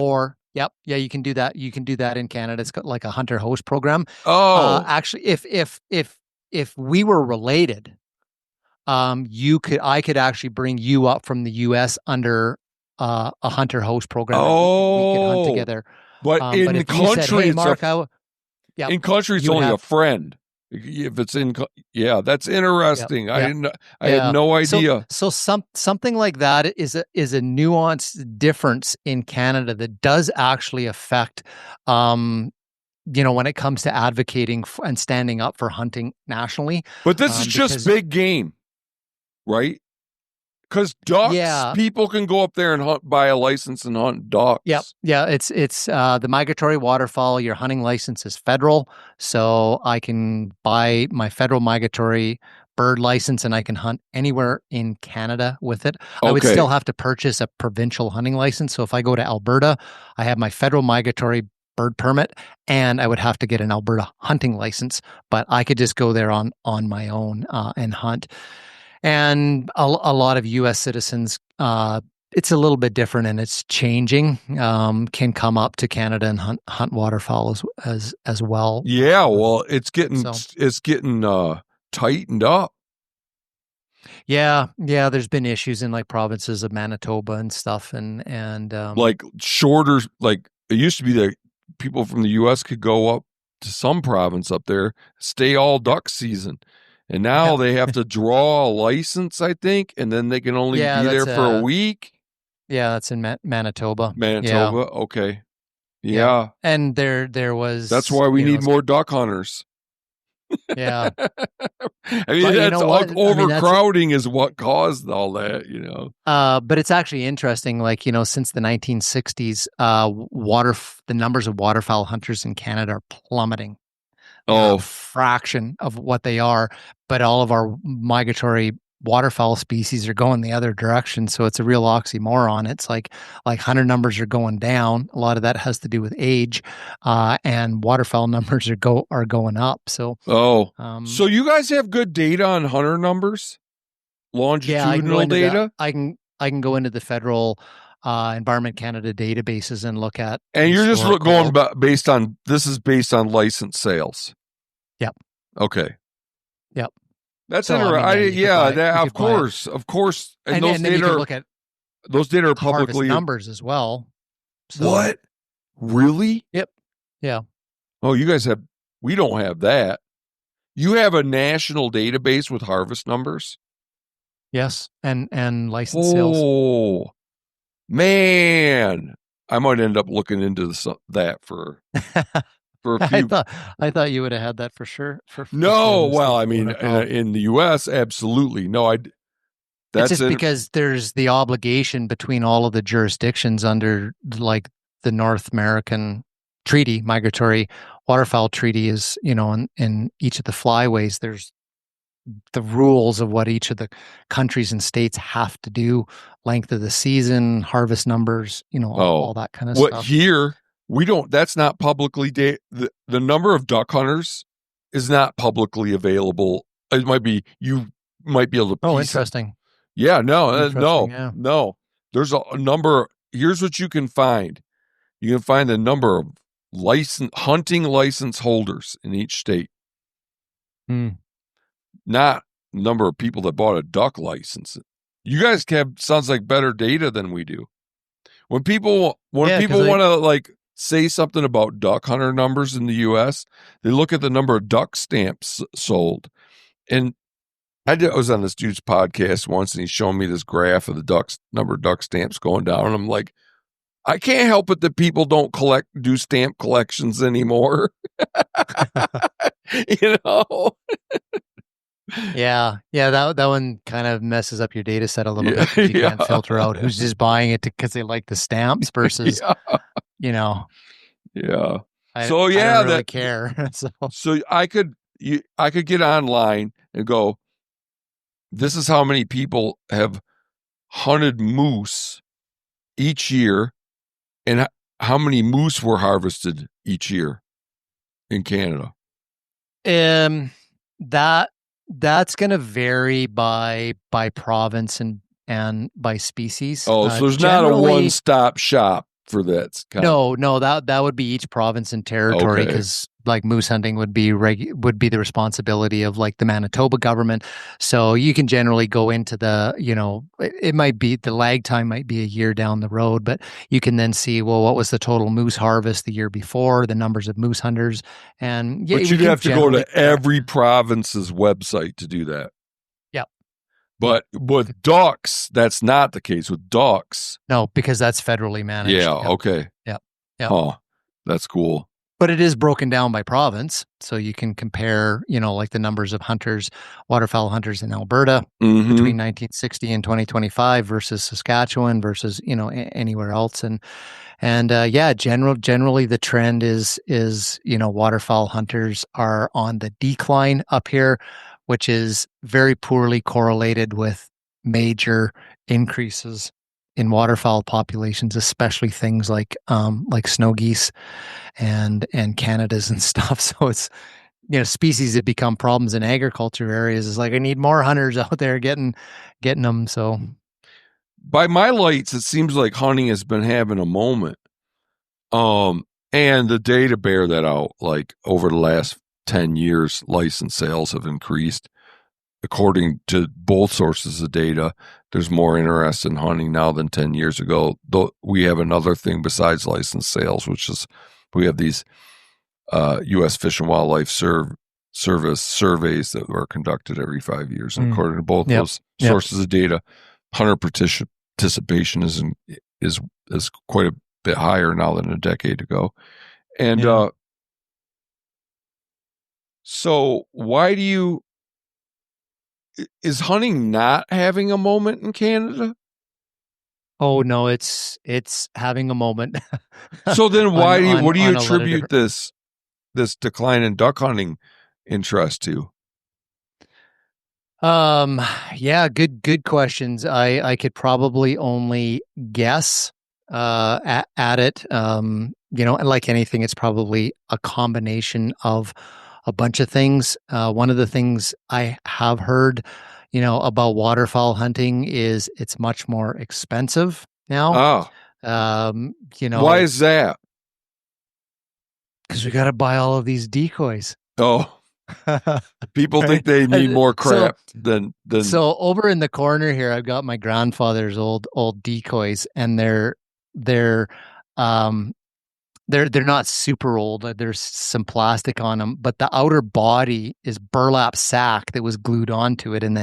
You can do that. You can do that in Canada. It's got like a hunter host program. Oh, actually, if we were related, I could actually bring you up from the U.S. under a hunter host program. We could hunt together. But in the country, said, hey, Mark, in country, it's only a friend. If it's that's interesting. Yep. I had no idea. So something like that is a nuanced difference in Canada that does actually affect, when it comes to advocating and standing up for hunting nationally. But this is just big game, right? Because ducks, people can go up there and buy a license and hunt ducks. It's the migratory waterfowl. Your hunting license is federal, so I can buy my federal migratory bird license and I can hunt anywhere in Canada with it. I would still have to purchase a provincial hunting license. So if I go to Alberta, I have my federal migratory bird permit and I would have to get an Alberta hunting license, but I could just go there on my own and hunt. And a lot of U.S. citizens, it's a little bit different and it's changing, can come up to Canada and hunt waterfowl as well. Yeah, well, it's getting tightened up. Yeah, there's been issues in like provinces of Manitoba and stuff and like shorter, like it used to be that people from the U.S. could go up to some province up there, stay all duck season. And now they have to draw a license, I think, and then they can only be there for a week. Yeah, that's in Manitoba. Okay. Yeah. And there was... That's why we need more duck hunters. Yeah. I mean, overcrowding is what caused all that, But it's actually interesting, like, since the 1960s, the numbers of waterfowl hunters in Canada are plummeting. A fraction of what they are, but all of our migratory waterfowl species are going the other direction. So it's a real oxymoron. It's like hunter numbers are going down. A lot of that has to do with age, and waterfowl numbers are going up. So so you guys have good data on hunter numbers, longitudinal data. I can go into the federal Environment Canada databases and look at. And you're just going based on licensed sales. Yep. Okay. Yep. That's interesting. Of course. And those data are publicly numbers as well. So. What? Really? Yep. Yeah. Oh, you guys we don't have that. You have a national database with harvest numbers? Yes. And license sales. Oh, man. I might end up looking into that for for a few. I thought you would have had that for sure. No, well, I mean, in the U.S., absolutely. No, it's just because there's the obligation between all of the jurisdictions under like the North American treaty, migratory waterfowl treaty is, in each of the flyways, there's the rules of what each of the countries and states have to do, length of the season, harvest numbers, all that kind of stuff. Here, we don't, that's not publicly, the number of duck hunters is not publicly available. It might be, you might be able to. Oh, interesting. Yeah, no. There's a number. Here's what you can find. You can find the number of hunting license holders in each state. Not number of people that bought a duck license. You guys sounds like better data than we do. When people want to like say something about duck hunter numbers in the U.S., they look at the number of duck stamps sold. And I was on this dude's podcast once, and he's showing me this graph of the number of duck stamps going down, and I'm like, I can't help it that people don't do stamp collections anymore. Yeah, that one kind of messes up your data set a little bit, because you can't filter out who's just buying it because they like the stamps versus, Yeah. I don't really care. So I could get online and go, this is how many people have hunted moose each year, and how many moose were harvested each year in Canada. That's going to vary by province and by species. Oh, so there's not a one-stop shop for that. No, that would be each province and territory, because like moose hunting would be the responsibility of like the Manitoba government. So you can generally go into it might be, the lag time might be a year down the road, but you can then see, well, what was the total moose harvest the year before, the numbers of moose hunters. And but you'd have to go to every province's website to do that. Yep. But with ducks, that's not the case. With ducks, no, because that's federally managed. Yeah. Yep. Okay. Yep. Oh, that's cool. But it is broken down by province, so you can compare, like the numbers of waterfowl hunters in Alberta between 1960 and 2025 versus Saskatchewan versus, anywhere else. And generally the trend is, waterfowl hunters are on the decline up here, which is very poorly correlated with major increases in waterfowl populations, especially things like snow geese and Canadas and stuff. So it's, species that become problems in agriculture areas is like, I need more hunters out there getting them. So by my lights, it seems like hunting has been having a moment. And the data bear that out. Like over the last 10 years, license sales have increased. According to both sources of data, there's more interest in hunting now than 10 years ago. Though we have another thing besides license sales, which is we have these U.S. Fish and Wildlife Service surveys that are conducted every 5 years. And according to both those sources of data, hunter participation is quite a bit higher now than a decade ago. And so why is hunting not having a moment in Canada? Oh no, it's having a moment. So then what do you attribute this decline in duck hunting interest to? Good questions. I could probably only guess at it. And like anything, it's probably a combination of a bunch of things. One of the things I have heard, about waterfowl hunting is it's much more expensive now. Why is that? Because we got to buy all of these decoys. Oh, people think they need more crap than. So over in the corner here, I've got my grandfather's old decoys, and they're not super old. There's some plastic on them, but the outer body is burlap sack that was glued onto it and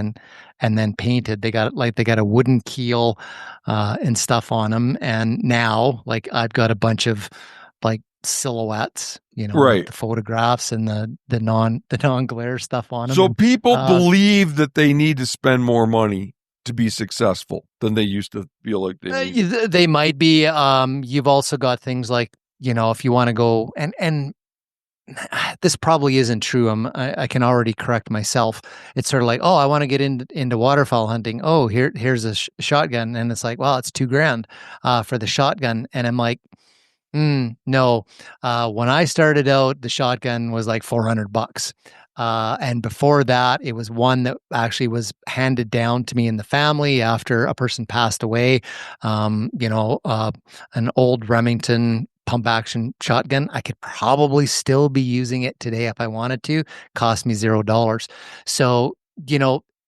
then painted. They got a wooden keel and stuff on them. And now, like, I've got a bunch of like silhouettes, right, the photographs and the non-glare stuff on them. So people believe that they need to spend more money to be successful than they used to feel like they need. They might be. You've also got things like, if you want to go and this probably isn't true. I can already correct myself. It's sort of like, oh, I want to get into waterfowl hunting. Oh, here's a shotgun, and it's like, well, it's $2,000 for the shotgun, and I'm like, no. When I started out, the shotgun was like $400. And before that, it was one that actually was handed down to me in the family after a person passed away. An old Remington pump action shotgun. I could probably still be using it today if I wanted to. Cost me $0. So,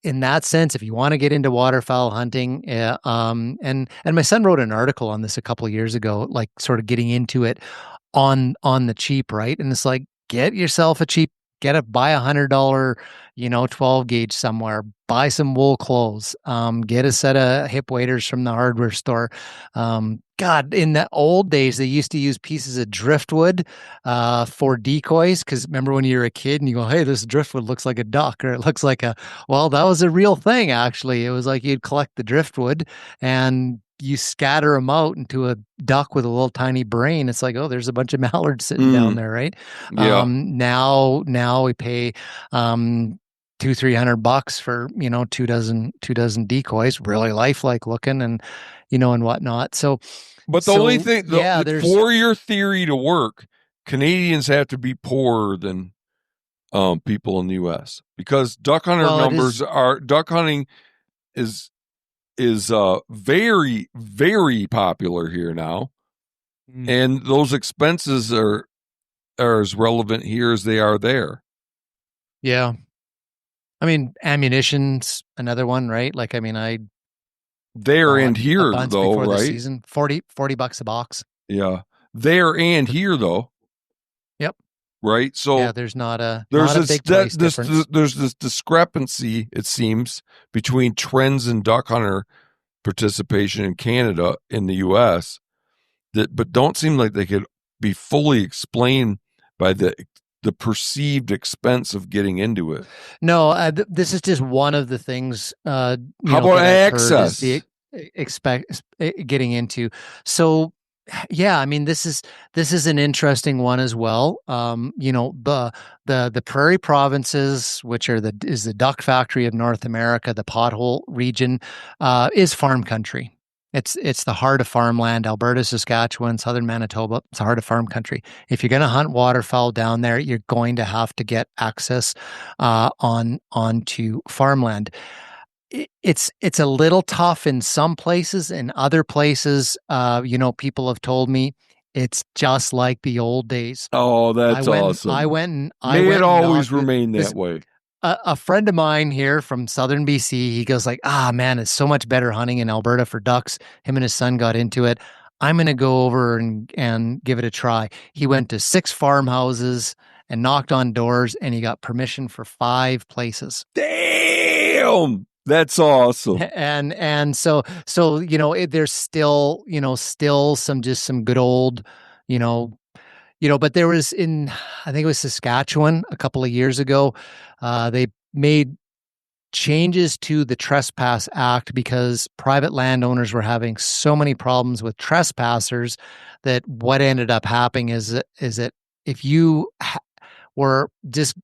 in that sense, if you want to get into waterfowl hunting, and my son wrote an article on this a couple of years ago, like sort of getting into it on the cheap, right? And it's like, get yourself buy $100, 12 gauge somewhere, buy some wool clothes, get a set of hip waders from the hardware store. God, in the old days, they used to use pieces of driftwood for decoys. Because remember when you were a kid and you go, hey, this driftwood looks like a duck, or it looks like well, that was a real thing, actually. It was like you'd collect the driftwood and you scatter them out into a duck with a little tiny brain. It's like, oh, there's a bunch of mallards sitting down there, right? Yeah. Now we pay $200-300 for two dozen decoys, really lifelike looking, and and whatnot. So, but the only thing, for your theory to work, Canadians have to be poorer than people in the U.S. because duck hunting is very, very popular here now, and those expenses are as relevant here as they are there. Yeah. I mean, ammunition's another one, right? Like, I mean, there and here though, right? The season, $40 a box. Yeah, there and here though. Yep. Right. So yeah, there's a big price difference. There's this discrepancy, it seems, between trends in duck hunter participation in Canada in the U.S. but don't seem like they could be fully explained by the perceived expense of getting into it. No, this is just one of the things. How about access? Getting into. So, yeah, I mean, this is an interesting one as well. The prairie provinces, which is the duck factory of North America, the pothole region, is farm country. It's the heart of farmland. Alberta, Saskatchewan, southern Manitoba. It's the heart of farm country. If you're going to hunt waterfowl down there, you're going to have to get access onto farmland. It's a little tough in some places. In other places, people have told me it's just like the old days. Oh, that's awesome. May it always remain that way. A friend of mine here from southern BC, he goes like, man, it's so much better hunting in Alberta for ducks. Him and his son got into it. I'm going to go over and give it a try. He went to 6 farmhouses and knocked on doors, and he got permission for 5 places. Damn! That's awesome. And so there's still some good old, but there was I think it was Saskatchewan a couple of years ago, they made changes to the Trespass Act because private landowners were having so many problems with trespassers that what ended up happening is that if you were just,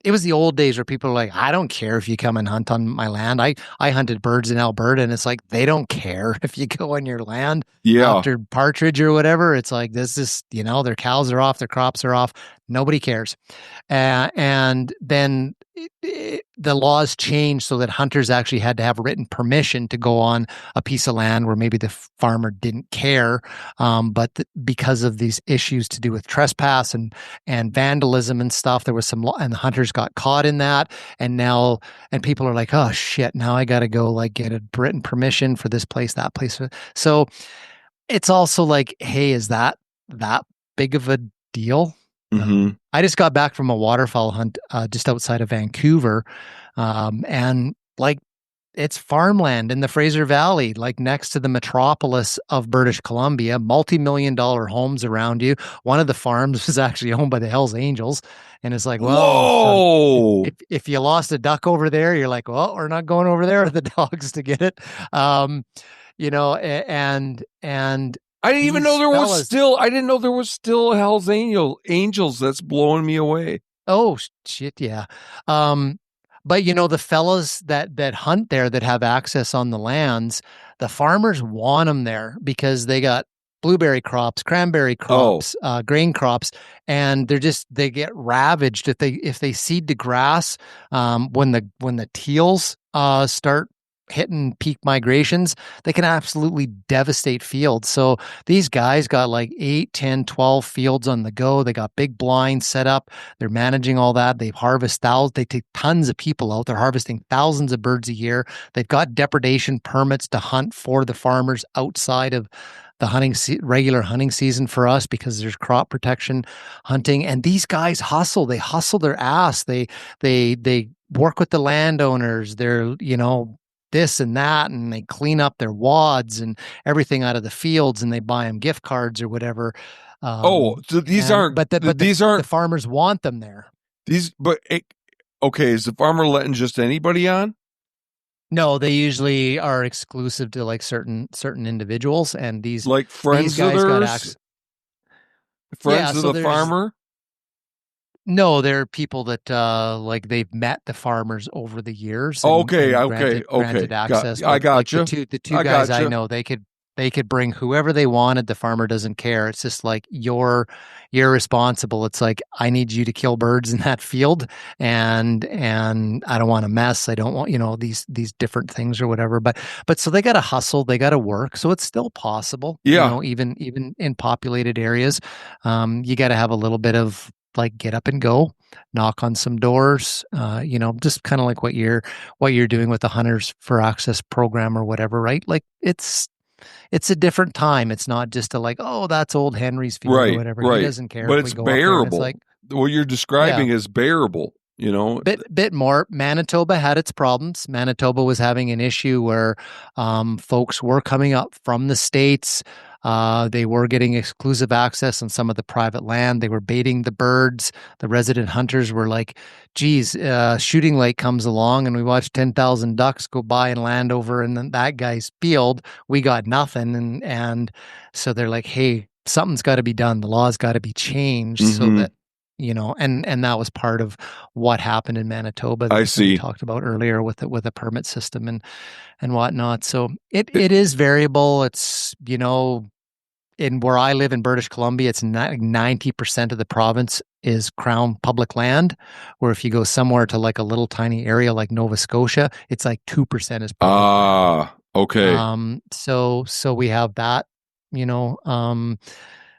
it was the old days where people were like, I don't care if you come and hunt on my land. I hunted birds in Alberta, and it's like, they don't care if you go on your land after partridge or whatever. It's like, this is, their cows are off, their crops are off. Nobody cares. And then the laws changed so that hunters actually had to have written permission to go on a piece of land where maybe the farmer didn't care. But because of these issues to do with trespass and vandalism and stuff, there was some law, and the hunters got caught in that. And people are like, oh shit, now I got to go like get a written permission for this place, that place. So it's also like, hey, is that big of a deal? Mm-hmm. I just got back from a waterfowl hunt just outside of Vancouver, and like it's farmland in the Fraser Valley, like next to the metropolis of British Columbia, multi-million-dollar homes around you. One of the farms was actually owned by the Hells Angels. And it's like, well, whoa, if you lost a duck over there, you're like, well, we're not going over there with the dogs to get it. And I didn't even know there was still. I didn't know there was still Hell's Angels. That's blowing me away. Oh shit, yeah. But the fellas that hunt there, that have access on the lands, the farmers want them there because they got blueberry crops, cranberry crops, grain crops, and they get ravaged if they seed the grass. When the teals start hitting peak migrations, they can absolutely devastate fields. So these guys got like 8, 10, 12 fields on the go. They got big blinds set up. They're managing all that. They harvest thousands. They take tons of people out. They're harvesting thousands of birds a year. They've got depredation permits to hunt for the farmers outside of the regular hunting season for us, because there's crop protection hunting. And these guys hustle. They hustle their ass. They work with the landowners. They're, this and that, and they clean up their wads and everything out of the fields, and they buy them gift cards or whatever. So these aren't the farmers want them there. Okay, is the farmer letting just anybody on? No, they usually are exclusive to like certain individuals, and these like friends these guys got friends of the farmer. No, they're people that like they've met the farmers over the years. Okay. Granted access. I got like you. The two guys I know, they could bring whoever they wanted. The farmer doesn't care. It's just like you're responsible. It's like, I need you to kill birds in that field, and I don't want to mess. I don't want these different things or whatever. But so they got to hustle. They got to work. So it's still possible. Yeah. Even in populated areas, you got to have a little bit of like get up and go, knock on some doors, just kind of like what you're doing with the Hunters for Access program or whatever, right? Like it's a different time. It's not just that's old Henry's field or whatever. Right. He doesn't care. But it's bearable. It's like, what you're describing is bearable. Bit more. Manitoba had its problems. Manitoba was having an issue where folks were coming up from the States. They were getting exclusive access on some of the private land. They were baiting the birds. The resident hunters were like, geez, shooting lake comes along and we watch 10,000 ducks go by and land over in that guy's field. We got nothing. And so they're like, hey, something's got to be done. The law's got to be changed so that, and that was part of what happened in Manitoba that we talked about earlier with a permit system and whatnot. So it is variable. It's, in where I live in British Columbia, it's 90% of the province is Crown public land, where if you go somewhere to like a little tiny area like Nova Scotia, it's like 2% is public land. Okay. So we have that,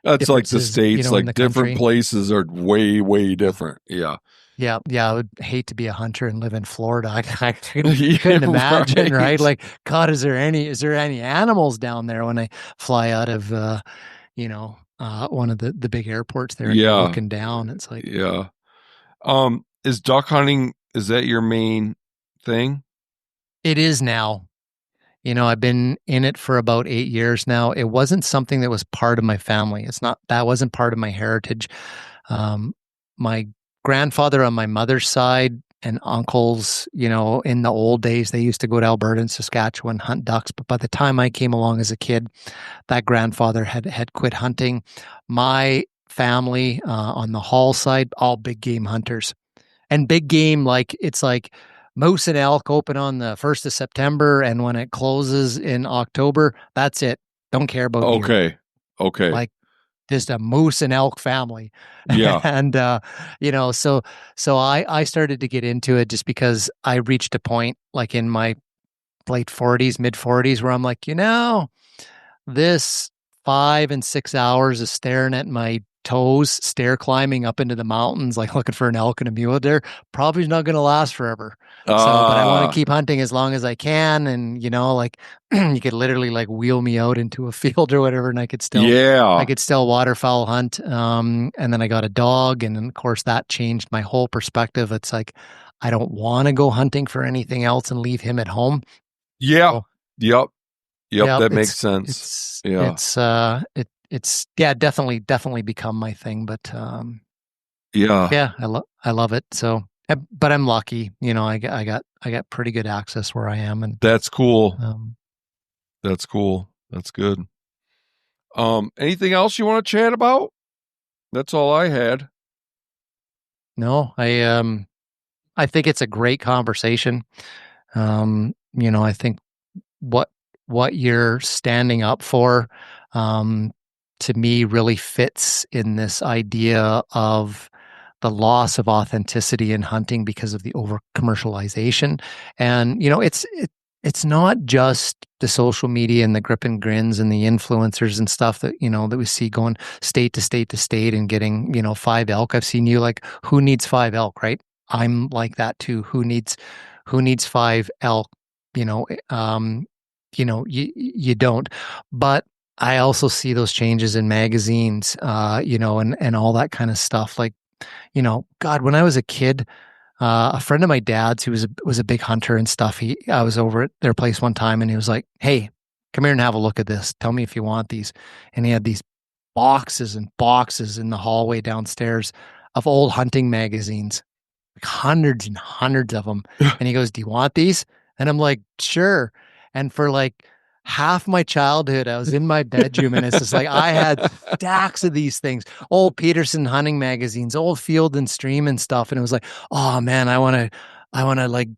that's like the States, like different country. Places are way, way different. Yeah. Yeah. I would hate to be a hunter and live in Florida. I couldn't imagine, right? Like, God, is there any animals down there when I fly out of, one of the big airports there? And looking down, it's like, yeah. Is duck hunting, is that your main thing? It is now. I've been in it for about 8 years now. It wasn't something that was part of my family. That wasn't part of my heritage. My grandfather on my mother's side and uncles, in the old days, they used to go to Alberta and Saskatchewan, hunt ducks. But by the time I came along as a kid, that grandfather had quit hunting. My family on the Hall side, all big game hunters. And big game, it's like moose and elk open on the 1st of September, and when it closes in October, that's it. Don't care about deer. Okay. Like just a moose and elk family. Yeah. And so I started to get into it just because I reached a point like in my late 40s, mid 40s, where I'm like, this 5 and 6 hours of staring at my toes, stair climbing up into the mountains, like looking for an elk and a mule deer, probably not going to last forever. But I want to keep hunting as long as I can. And, you could literally like wheel me out into a field or whatever, and I could still waterfowl hunt. And then I got a dog. And then, of course, that changed my whole perspective. It's like, I don't want to go hunting for anything else and leave him at home. Yeah. So, Yep. yep. That makes sense. It's definitely become my thing. But yeah, yeah, I love it. So, but I'm lucky. I got pretty good access where I am, and that's cool. um, That's cool. That's good. Anything else you want to chat about? That's all I had. no, I think it's a great conversation. I think what you're standing up for, um, to me, really fits in this idea of the loss of authenticity in hunting because of the over commercialization. And it's not just the social media and the grip and grins and the influencers and stuff that that we see going state to state to state and getting 5 elk. I've seen you like, who needs 5 elk, right? I'm like that too. Who needs 5 elk? You know, you don't. But I also see those changes in magazines, and all that kind of stuff. Like, God, when I was a kid, a friend of my dad's who was a big hunter and stuff. I was over at their place one time, and he was like, "Hey, come here and have a look at this. Tell me if you want these." And he had these boxes and boxes in the hallway downstairs of old hunting magazines, like hundreds and hundreds of them. And he goes, "Do you want these?" And I'm like, "Sure." And for like half my childhood, I was in my bedroom, and it's just like I had stacks of these things, old Peterson hunting magazines, old Field and Stream and stuff. And it was like, oh man, I want to like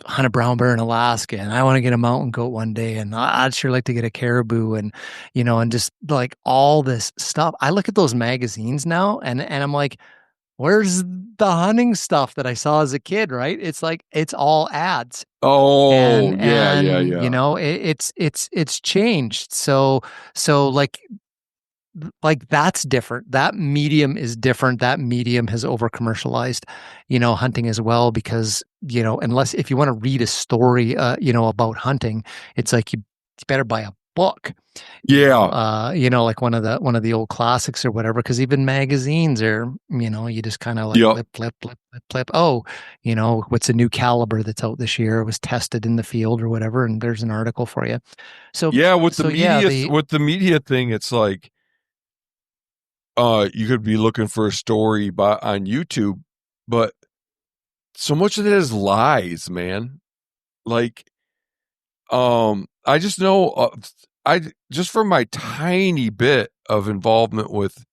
hunt a brown bear in Alaska, and I want to get a mountain goat one day, and I'd sure like to get a caribou, and and just like all this stuff. I look at those magazines now, and I'm like, where's the hunting stuff that I saw as a kid, right? It's like it's all ads. Oh, And yeah. it's changed. So like that's different. That medium is different. That medium has over commercialized, hunting as well, because, unless if you want to read a story, about hunting, it's like you better buy a book. Yeah. Like one of the old classics or whatever, because even magazines are, you just kind of like Yep. flip. Oh, what's a new caliber that's out this year? It was tested in the field or whatever, and there's an article for you. So Yeah, with so yeah, the media thing, it's like you could be looking for a story on YouTube, but so much of it is lies, man. Like I just know I just from my tiny bit of involvement with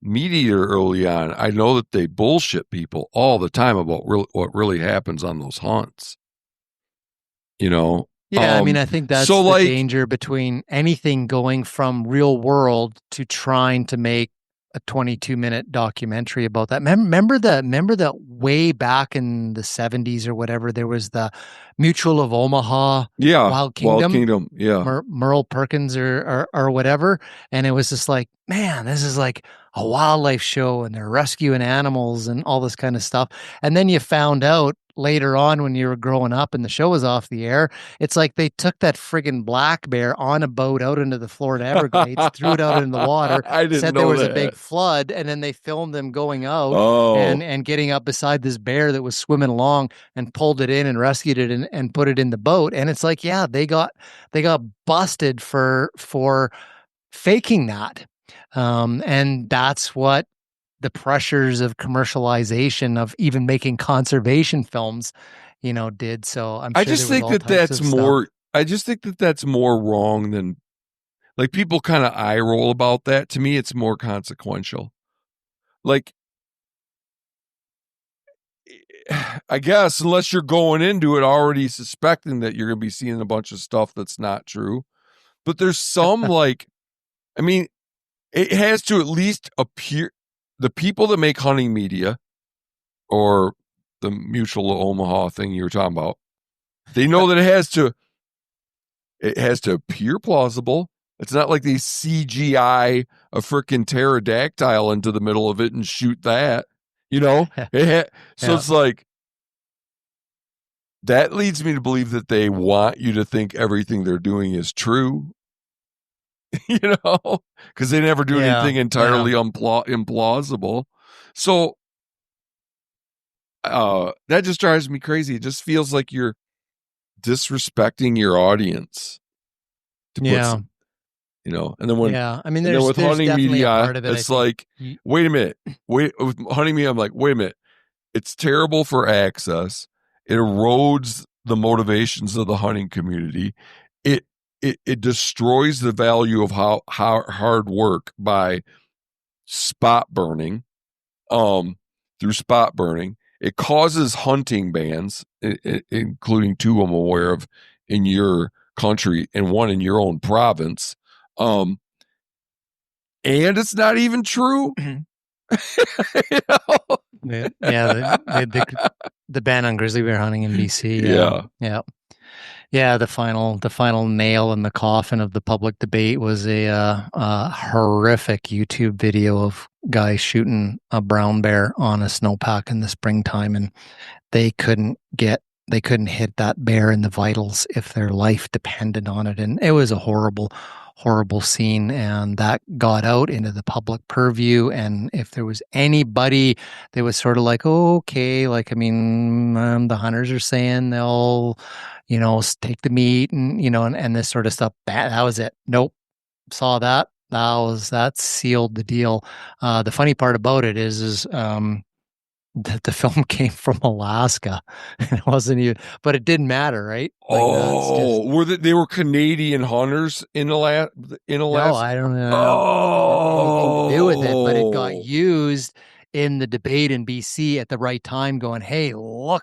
media early on, I know that they bullshit people all the time about what really happens on those hunts. Yeah, I mean, I think So that's the like, danger between anything going from real world to trying to make a 22-minute documentary about that. Remember that way back in the 70s or whatever, there was the Mutual of Omaha yeah, Wild Wild Kingdom, Kingdom, yeah, Merle Perkins or whatever. And it was just like, man, this is like a wildlife show, and they're rescuing animals and all this kind of stuff. And then you found out later on, when you were growing up and the show was off the air, it's like they took that friggin' black bear on a boat out into the Florida Everglades, threw it out into the water, I didn't said know there was that. a big flood, and then they filmed them going out Oh, and getting up beside this bear that was swimming along, and pulled it in and rescued it and put it in the boat. And it's like, yeah, they got busted for faking that. And that's what the pressures of commercialization of even making conservation films, did. So I'm I sure just there was think all that types that's of stuff. more. I just think that that's more wrong than like people kind of eye roll about that. To me, it's more consequential. Like, I guess unless you're going into it already suspecting that you're going to be seeing a bunch of stuff that's not true, but there's some like, I mean, it has to at least appear the people that make hunting media or the Mutual of Omaha thing you were talking about. They know that it has to appear plausible. It's not like they CGI a freaking pterodactyl into the middle of it and shoot that. So Yeah. it's like that leads me to believe that they want you to think everything they're doing is true. Because they never do anything entirely implausible. So that just drives me crazy. It just feels like you're disrespecting your audience to put some, and then when I mean, there's hunting media, a part of it, it's like, wait a minute, with hunting media, I'm like, wait a minute, it's terrible for access. It erodes the motivations of the hunting community. It destroys the value of how hard work by spot burning, through spot burning. It causes hunting bans, including 2 I'm aware of in your country and 1 in your own province. And it's not even true. The ban on grizzly bear hunting in BC. Yeah. The final nail in the coffin of the public debate was a horrific YouTube video of guys shooting a brown bear on a snowpack in the springtime, and they couldn't hit that bear in the vitals if their life depended on it, and it was a horrible scene, and that got out into the public purview. And if there was anybody that was sort of like, okay, like, I mean, the hunters are saying they'll, take the meat and, and this sort of stuff, that was it. Nope. Saw that. That sealed the deal. The funny part about it is that the film came from Alaska. It wasn't even, but it didn't matter, right? Like, they were Canadian hunters in Alaska? No, I don't know. Anything to do with it, but it got used in the debate in BC at the right time, going, "Hey, look."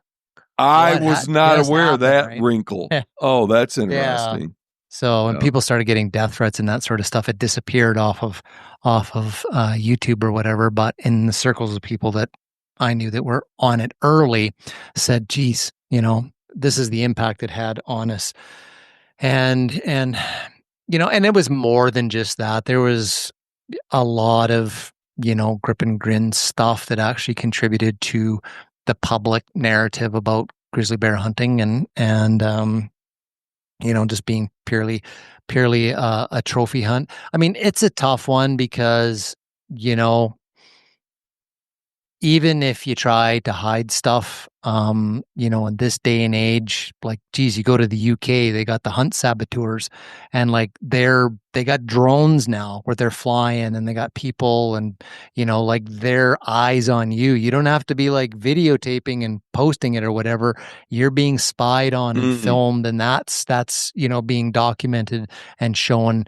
I was not aware of that wrinkle. Oh, that's interesting. Yeah. So when people started getting death threats and that sort of stuff, it disappeared off of YouTube or whatever. But in the circles of people that I knew that were on it early, said, "Geez, this is the impact it had on us." And and it was more than just that. There was a lot of grip and grin stuff that actually contributed to the public narrative about grizzly bear hunting and just being purely a trophy hunt. I mean, it's a tough one because even if you try to hide stuff, in this day and age, like, geez, you go to the UK, they got the hunt saboteurs, and like they got drones now where they're flying, and they got people, and like their eyes on you. You don't have to be like videotaping and posting it or whatever. You're being spied on and filmed, and that's being documented and shown,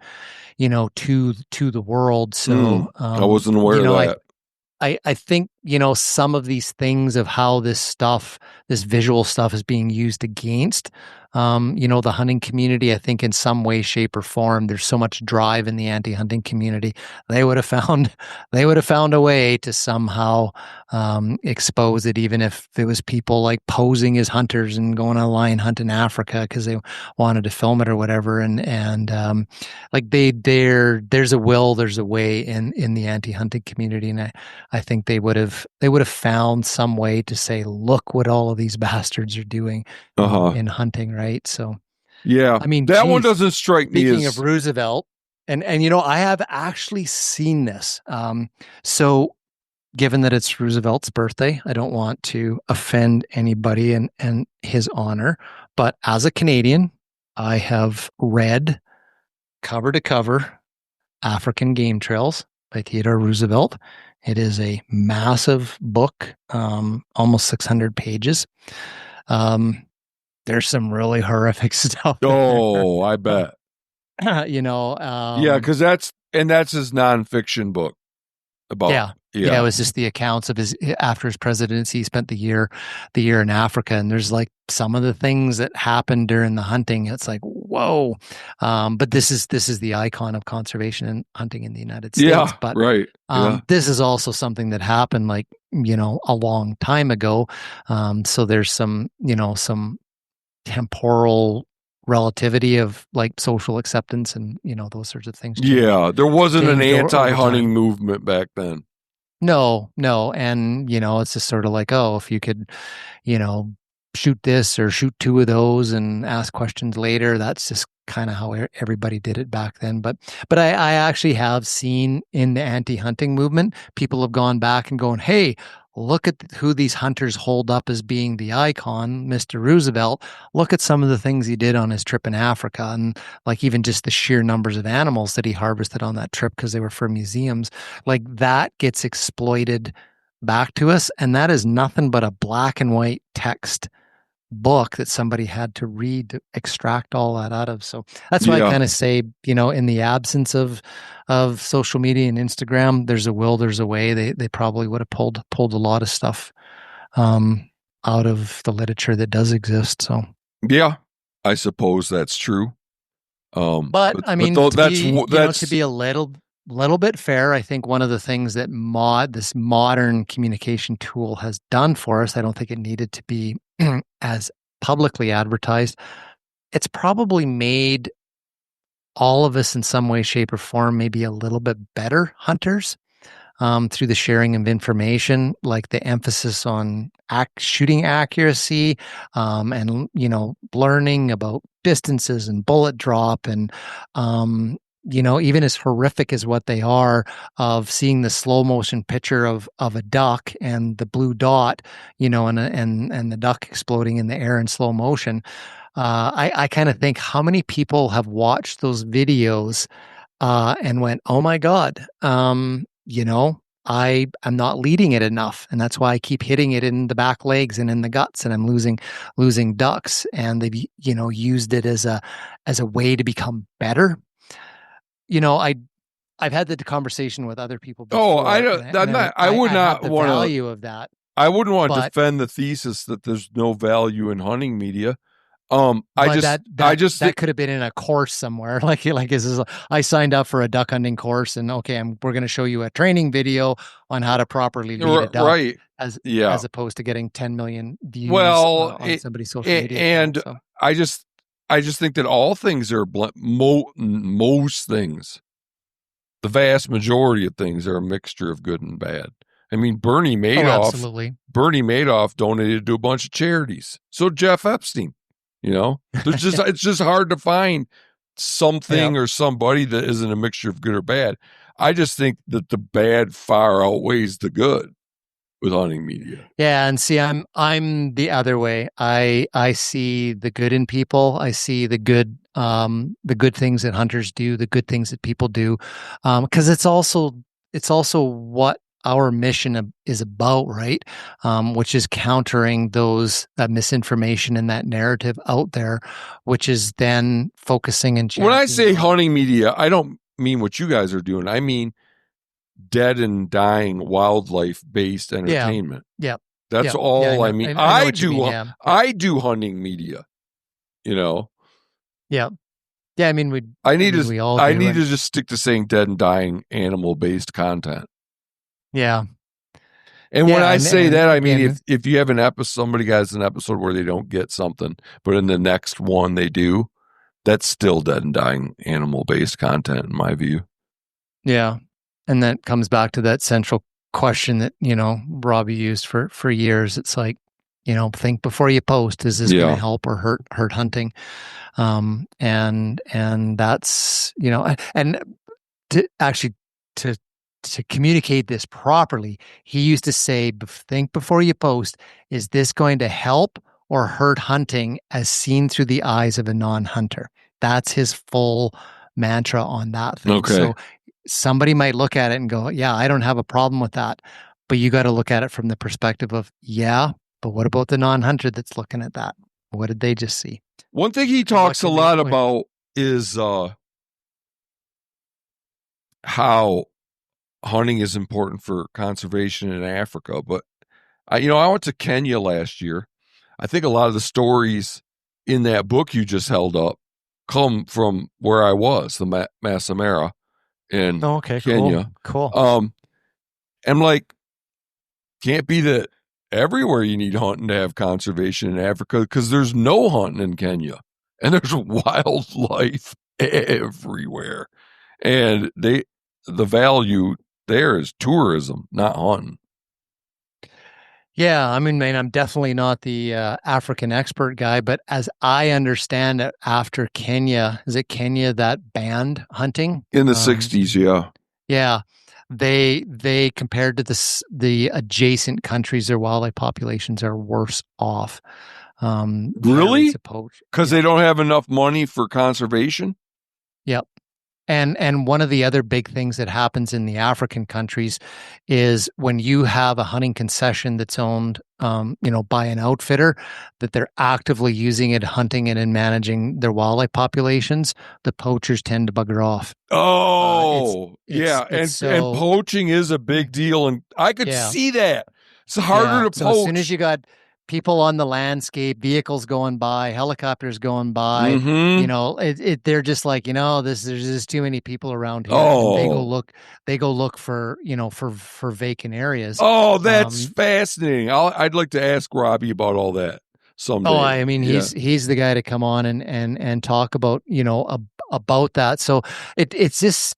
to the world. So I wasn't aware of that. I think, some of these things of how this visual stuff is being used against, the hunting community. I think in some way, shape, or form, there's so much drive in the anti-hunting community. They would have found a way to somehow expose it, even if it was people like posing as hunters and going on a lion hunt in Africa because they wanted to film it or whatever. And like there's a will, there's a way in the anti-hunting community, and I think they would have found some way to say, look what all of these bastards are doing in hunting, right? So, yeah, I mean, that one doesn't strike me as... Speaking of Roosevelt, and I have actually seen this. So, given that it's Roosevelt's birthday, I don't want to offend anybody and his honor, but as a Canadian, I have read cover to cover African Game Trails by Theodore Roosevelt. It is a massive book, almost 600 pages. There's some really horrific stuff. Oh, I bet. Yeah, because that's his nonfiction book about. Yeah, it was just the accounts of after his presidency. He spent the year in Africa, and there's like some of the things that happened during the hunting. It's like, whoa. But this is the icon of conservation and hunting in the United States. Yeah, but right. This is also something that happened like, a long time ago. So there's some temporal relativity of like social acceptance and those sorts of things. Yeah, there wasn't an anti-hunting movement back then. No, and it's just sort of like, oh, if you could, shoot this or shoot 2 of those and ask questions later. That's just kind of how everybody did it back then. But I actually have seen in the anti-hunting movement, people have gone back and going, hey, look at who these hunters hold up as being the icon, Mr. Roosevelt. Look at some of the things he did on his trip in Africa, and like even just the sheer numbers of animals that he harvested on that trip because they were for museums. Like that gets exploited back to us, and that is nothing but a black and white text book that somebody had to read to extract all that out of. So that's why I kind of say, in the absence of social media and Instagram, there's a will, there's a way. They probably would have pulled a lot of stuff out of the literature that does exist. So yeah, I suppose that's true. But I mean, to be a little bit fair, I think one of the things that this modern communication tool has done for us, I don't think it needed to be as publicly advertised. It's probably made all of us in some way, shape, or form maybe a little bit better hunters through the sharing of information, like the emphasis on shooting accuracy and, learning about distances and bullet drop and, even as horrific as what they are, of seeing the slow motion picture of a duck and the blue dot, and the duck exploding in the air in slow motion. I kind of think how many people have watched those videos and went, "Oh my God, I'm not leading it enough, and that's why I keep hitting it in the back legs and in the guts, and I'm losing ducks." And they've used it as a way to become better. I've had the conversation with other people before. I would not want the value of that. I wouldn't want to defend the thesis that there's no value in hunting media. That could have been in a course somewhere. I signed up for a duck hunting course, and we're going to show you a training video on how to properly lead a duck, right? As opposed to getting 10 million views on somebody's social media. And I just think that all things are most things, the vast majority of things are a mixture of good and bad. I mean, Bernie Madoff donated to a bunch of charities. So Jeff Epstein. It's just hard to find something or somebody that isn't a mixture of good or bad. I just think that the bad far outweighs the good with hunting media. Yeah, and see, I'm the other way. I see the good in people. I see the good things that hunters do, the good things that people do, because it's also what our mission is about, right? Which is countering that misinformation and that narrative out there, which is then focusing and when I say hunting media, I don't mean what you guys are doing. I mean dead and dying wildlife based entertainment. Yeah. That's all I mean. I do hunting media, Yeah. Yeah, I mean I need to just stick to saying dead and dying animal based content. Yeah. And when I say that, I mean, if you have somebody has an episode where they don't get something, but in the next one they do, that's still dead and dying animal based content in my view. Yeah. And that comes back to that central question that, Robbie used for years. It's like, think before you post. Is this going to help or hurt hunting? And that's, and to communicate this properly, he used to say, think before you post, is this going to help or hurt hunting as seen through the eyes of a non-hunter? That's his full mantra on that thing. Okay. So somebody might look at it and go, yeah, I don't have a problem with that. But you got to look at it from the perspective of, yeah, but what about the non-hunter that's looking at that? What did they just see? One thing he talks a lot about is how hunting is important for conservation in Africa. But I went to Kenya last year. I think a lot of the stories in that book you just held up come from where I was, the Masamara in Kenya. Cool. I'm like, can't be that everywhere you need hunting to have conservation in Africa, because there's no hunting in Kenya and there's wildlife everywhere. And the value there is tourism, not hunting. Yeah, I mean, I'm definitely not the African expert guy, but as I understand it, after Kenya, is it Kenya that banned hunting? In the 60s, yeah. Yeah. they compared to the adjacent countries, their wildlife populations are worse off. Really? Because they don't have enough money for conservation? Yep. And one of the other big things that happens in the African countries is when you have a hunting concession that's owned, by an outfitter, that they're actively using it, hunting it, and managing their wildlife populations, the poachers tend to bugger off. And poaching is a big deal, and I could see that. It's harder to poach. As soon as you got people on the landscape, vehicles going by, helicopters going by, they're just like, there's just too many people around here. And they go look for, for vacant areas. Oh, that's fascinating. I'd like to ask Robbie about all that someday. Oh, I mean, he's the guy to come on and talk about, about that. So it's just,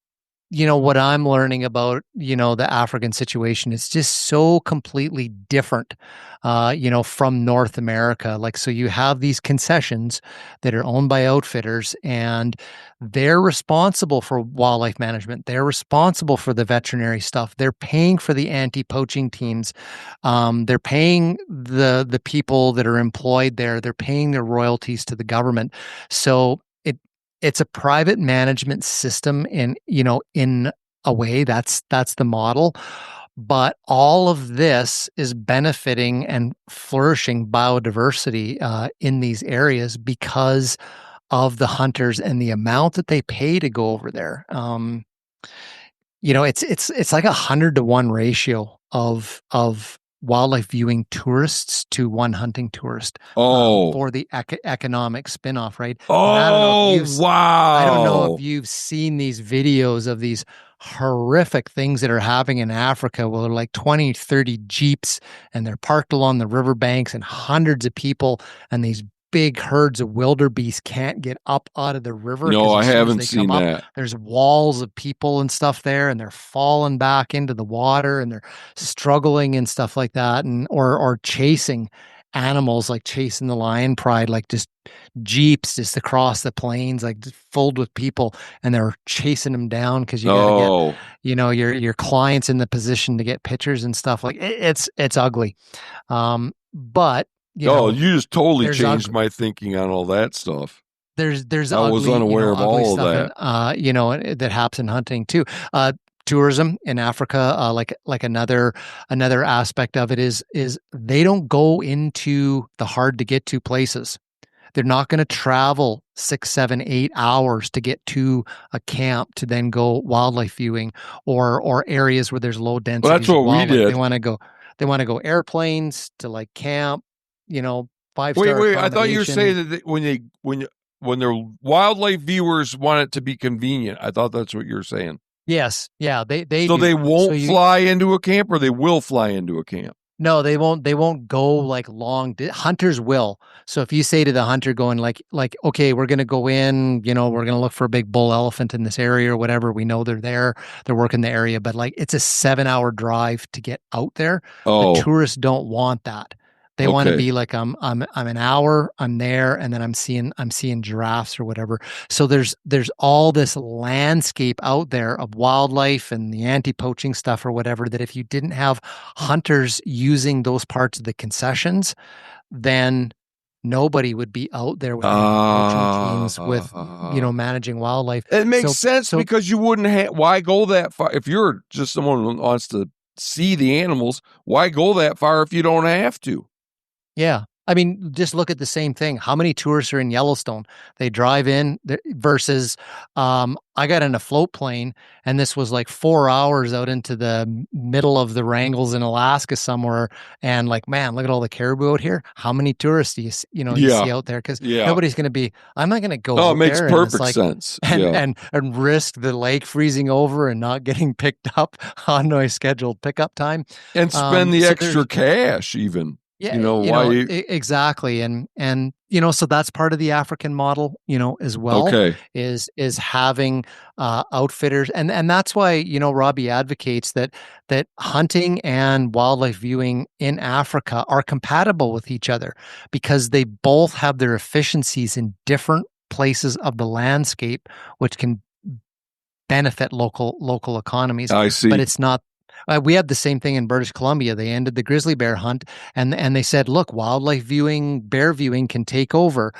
what I'm learning about, the African situation is just so completely different, from North America. Like, so you have these concessions that are owned by outfitters, and they're responsible for wildlife management. They're responsible for the veterinary stuff. They're paying for the anti-poaching teams. They're paying the people that are employed there. They're paying their royalties to the government. So it's a private management system in a way. That's the model. But all of this is benefiting and flourishing biodiversity in these areas because of the hunters and the amount that they pay to go over there. It's like 100-to-1 ratio of wildlife viewing tourists to one hunting tourist for the economic spin-off, right? Wow. I don't know if you've seen these videos of these horrific things that are happening in Africa where like 20, 30 Jeeps and they're parked along the riverbanks and hundreds of people, and these big herds of wildebeest can't get up out of the river. No, I haven't seen that. There's walls of people and stuff there, and they're falling back into the water, and they're struggling and stuff like that, and or chasing animals, like chasing the lion pride, like just Jeeps just across the plains, like just filled with people, and they're chasing them down because you gotta get, your clients in the position to get pictures and stuff. Like it's ugly, but. You just totally changed my thinking on all that stuff. There's I was unaware of all of that. That happens in hunting too. Tourism in Africa, like another aspect of it is they don't go into the hard to get to places. They're not going to travel 6, 7, 8 hours to get to a camp to then go wildlife viewing or areas where there's low density. Well, that's what we did. They want to go airplanes to like camp. 5-star. Wait! I thought you were saying that when their wildlife viewers want it to be convenient. I thought that's what you're saying. Yes, yeah, they. So they won't fly into a camp, or they will fly into a camp. No, they won't. They won't go like long. Hunters will. So if you say to the hunter, going like, okay, we're going to go in. We're going to look for a big bull elephant in this area or whatever. We know they're there. They're working the area, but like it's a 7-hour drive to get out there. Oh. The tourists don't want that. They want to be like I'm an hour, I'm there, and then I'm seeing giraffes or whatever. So there's all this landscape out there of wildlife and the anti-poaching stuff or whatever, that if you didn't have hunters using those parts of the concessions, then nobody would be out there with poaching teams with managing wildlife. It makes sense because you wouldn't why go that far if you're just someone who wants to see the animals. Why go that far if you don't have to? Yeah. I mean, just look at the same thing. How many tourists are in Yellowstone? They drive in versus I got in a float plane, and this was like 4 hours out into the middle of the Wrangles in Alaska somewhere. And like, man, look at all the caribou out here. How many tourists do you see out there? Because nobody's going to be, I'm not going to go out there. Oh, it makes perfect sense. And risk the lake freezing over and not getting picked up on my scheduled pickup time. And spend the extra cash even. Yeah, exactly. And so that's part of the African model, as well. Okay. Is having outfitters. And that's why, Robbie advocates that hunting and wildlife viewing in Africa are compatible with each other because they both have their efficiencies in different places of the landscape, which can benefit local economies. I see. But it's not. We have the same thing in British Columbia. They ended the grizzly bear hunt, and they said, look, wildlife viewing, bear viewing can take over.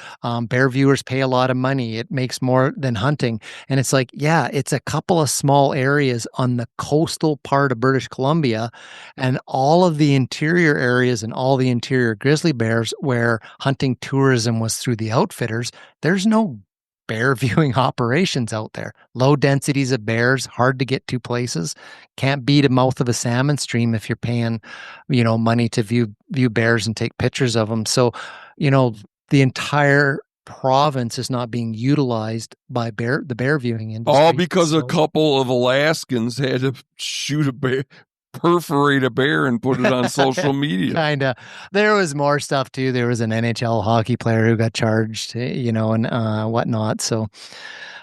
Bear viewers pay a lot of money. It makes more than hunting. And it's like, yeah, it's a couple of small areas on the coastal part of British Columbia, and all of the interior areas and all the interior grizzly bears where hunting tourism was through the outfitters. There's no bear viewing operations out there. Low densities of bears, hard to get to places. Can't beat a mouth of a salmon stream if you're paying, money to view bears and take pictures of them. So, the entire province is not being utilized by the bear viewing industry. All because a couple of Alaskans had to shoot a bear, perforate a bear, and put it on social media. Kinda. There was more stuff too. There was an NHL hockey player who got charged, and whatnot. So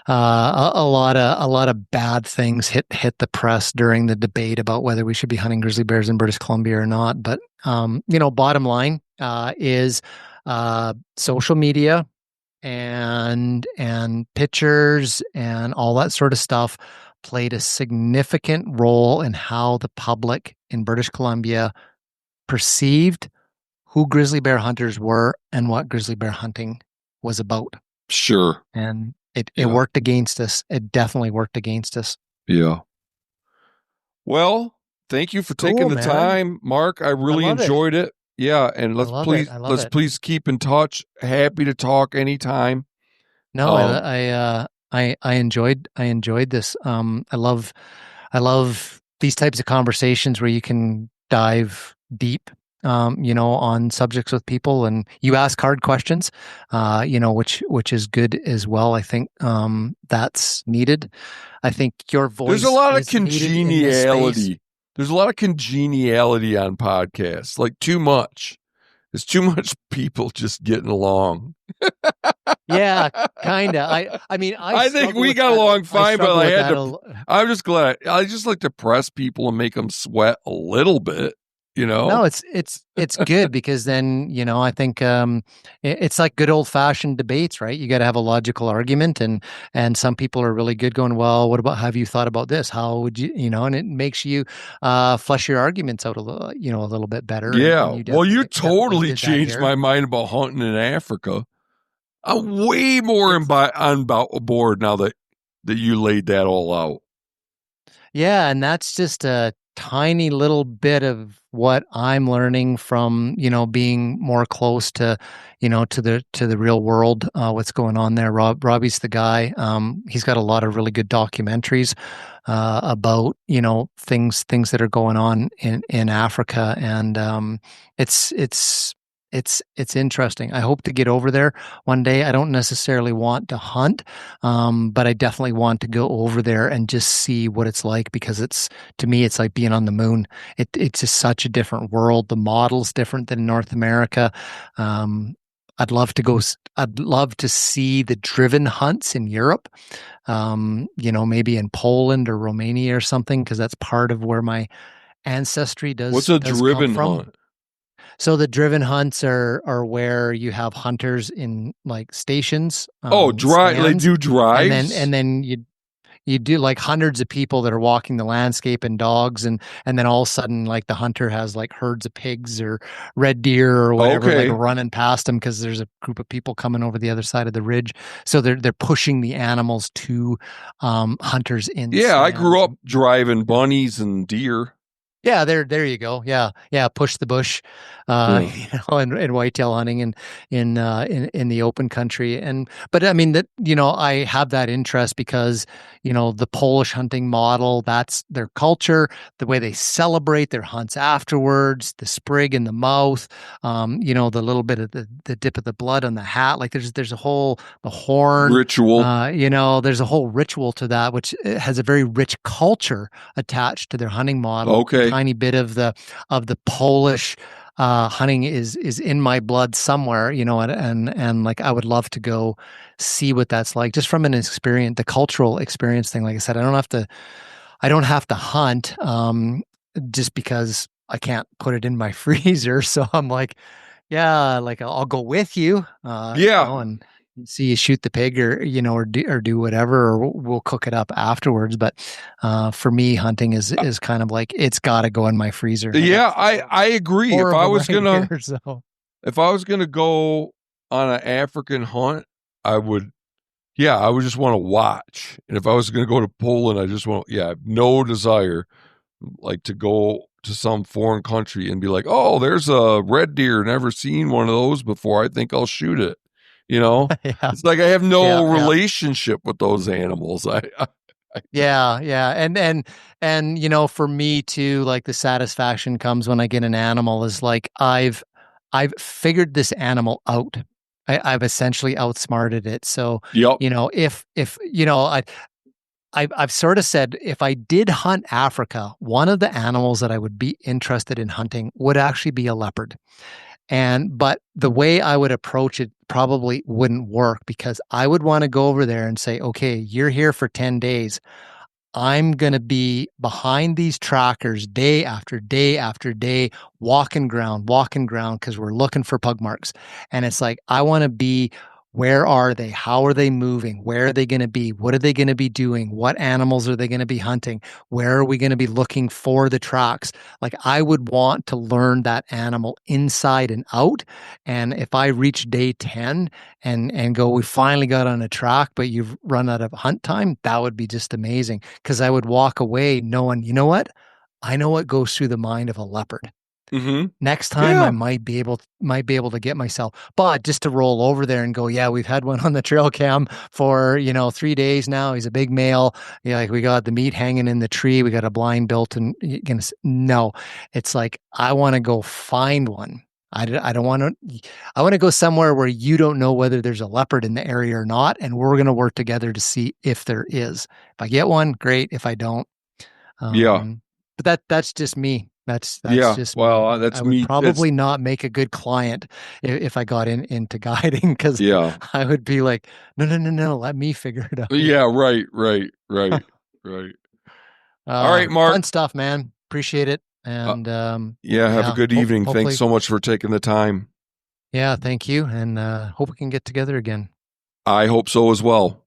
a lot of bad things hit the press during the debate about whether we should be hunting grizzly bears in British Columbia or not. But bottom line is social media and pictures and all that sort of stuff played a significant role in how the public in British Columbia perceived who grizzly bear hunters were and what grizzly bear hunting was about. Sure. And it worked against us. It definitely worked against us. Yeah. Well, thank you for taking the time, Mark. I really enjoyed it. Yeah, and let's please keep in touch. Happy to talk anytime. No, I enjoyed this. I love these types of conversations where you can dive deep, on subjects with people, and you ask hard questions, which is good as well. I think that's needed. I think your voice. There's a lot of congeniality. There's a lot of congeniality on podcasts, like too much. There's too much people just getting along. Yeah, kind of. I think we got along fine, but I'm just glad. I just like to press people and make them sweat a little bit. No, it's good because then, I think it's like good old fashioned debates, right? You got to have a logical argument, and some people are really good going, well, what about, have you thought about this? How would you, and it makes you flesh your arguments out a little bit better. Yeah. You totally changed my mind about hunting in Africa. I'm way more on board now that you laid that all out. Yeah. And that's just a tiny little bit of what I'm learning from, being more close to, to the real world, what's going on there. Robbie's the guy. He's got a lot of really good documentaries, about, things that are going on in Africa. And, it's interesting. I hope to get over there one day. I don't necessarily want to hunt, but I definitely want to go over there and just see what it's like, because to me, it's like being on the moon. It's just such a different world. The model's different than North America. I'd love to see the driven hunts in Europe, maybe in Poland or Romania or something, because that's part of where my ancestry does. What's a driven hunt? So the driven hunts are where you have hunters in like stations. Drive. They do drives, and then you do like hundreds of people that are walking the landscape and dogs, and then all of a sudden, like the hunter has like herds of pigs or red deer or whatever, like running past them because there's a group of people coming over the other side of the ridge. So they're pushing the animals to hunters in. Yeah, I grew up driving bunnies and deer. Yeah, there you go. Yeah, push the bush, and whitetail hunting and in the open country. But I mean that I have that interest because the Polish hunting model, that's their culture, the way they celebrate their hunts afterwards, the sprig in the mouth, the little bit of the dip of the blood on the hat. Like there's the horn ritual. There's a whole ritual to that, which has a very rich culture attached to their hunting model. Okay. Tiny bit of the Polish hunting is in my blood somewhere, and like I would love to go see what that's like, just from the cultural experience thing. Like I said, I don't have to hunt, just because I can't put it in my freezer. So I'm like, yeah, like I'll go with you. Yeah. And see you shoot the pig or do whatever, or we'll cook it up afterwards. But for me, hunting is kind of like, it's got to go in my freezer. Yeah, I agree. If I was gonna go on an African hunt, I would just want to watch. And if I was gonna go to Poland, I just have no desire like to go to some foreign country and be like, oh, there's a red deer, never seen one of those before, I think I'll shoot it. It's like I have no relationship with those animals. And for me too, like the satisfaction comes when I get an animal is like I've figured this animal out. I've essentially outsmarted it. So I've sort of said, if I did hunt Africa, one of the animals that I would be interested in hunting would actually be a leopard. But the way I would approach it probably wouldn't work, because I would want to go over there and say, okay, you're here for 10 days. I'm going to be behind these trackers day after day after day, walking ground, because we're looking for pug marks. And it's like, I want to be, where are they? How are they moving? Where are they going to be? What are they going to be doing? What animals are they going to be hunting? Where are we going to be looking for the tracks? Like, I would want to learn that animal inside and out. And if I reach day 10 and go, we finally got on a track, but you've run out of hunt time, that would be just amazing. Because I would walk away knowing, you know what? I know what goes through the mind of a leopard. Mm-hmm. Next time I might be able to get myself, but just to roll over there and go, yeah, we've had one on the trail cam for 3 days now. He's a big male. Like, we got the meat hanging in the tree. We got a blind built, and no, it's like, I want to go find one. I don't want to. I want to go somewhere where you don't know whether there's a leopard in the area or not, and we're going to work together to see if there is. If I get one, great. If I don't, but that's just me. That's just well, that's I would probably not make a good client if I got into guiding, because I would be like, no, let me figure it out. Yeah, right. All right, Mark. Fun stuff, man. Appreciate it. And have a good evening. Thanks so much for taking the time. Yeah, thank you. And hope we can get together again. I hope so as well.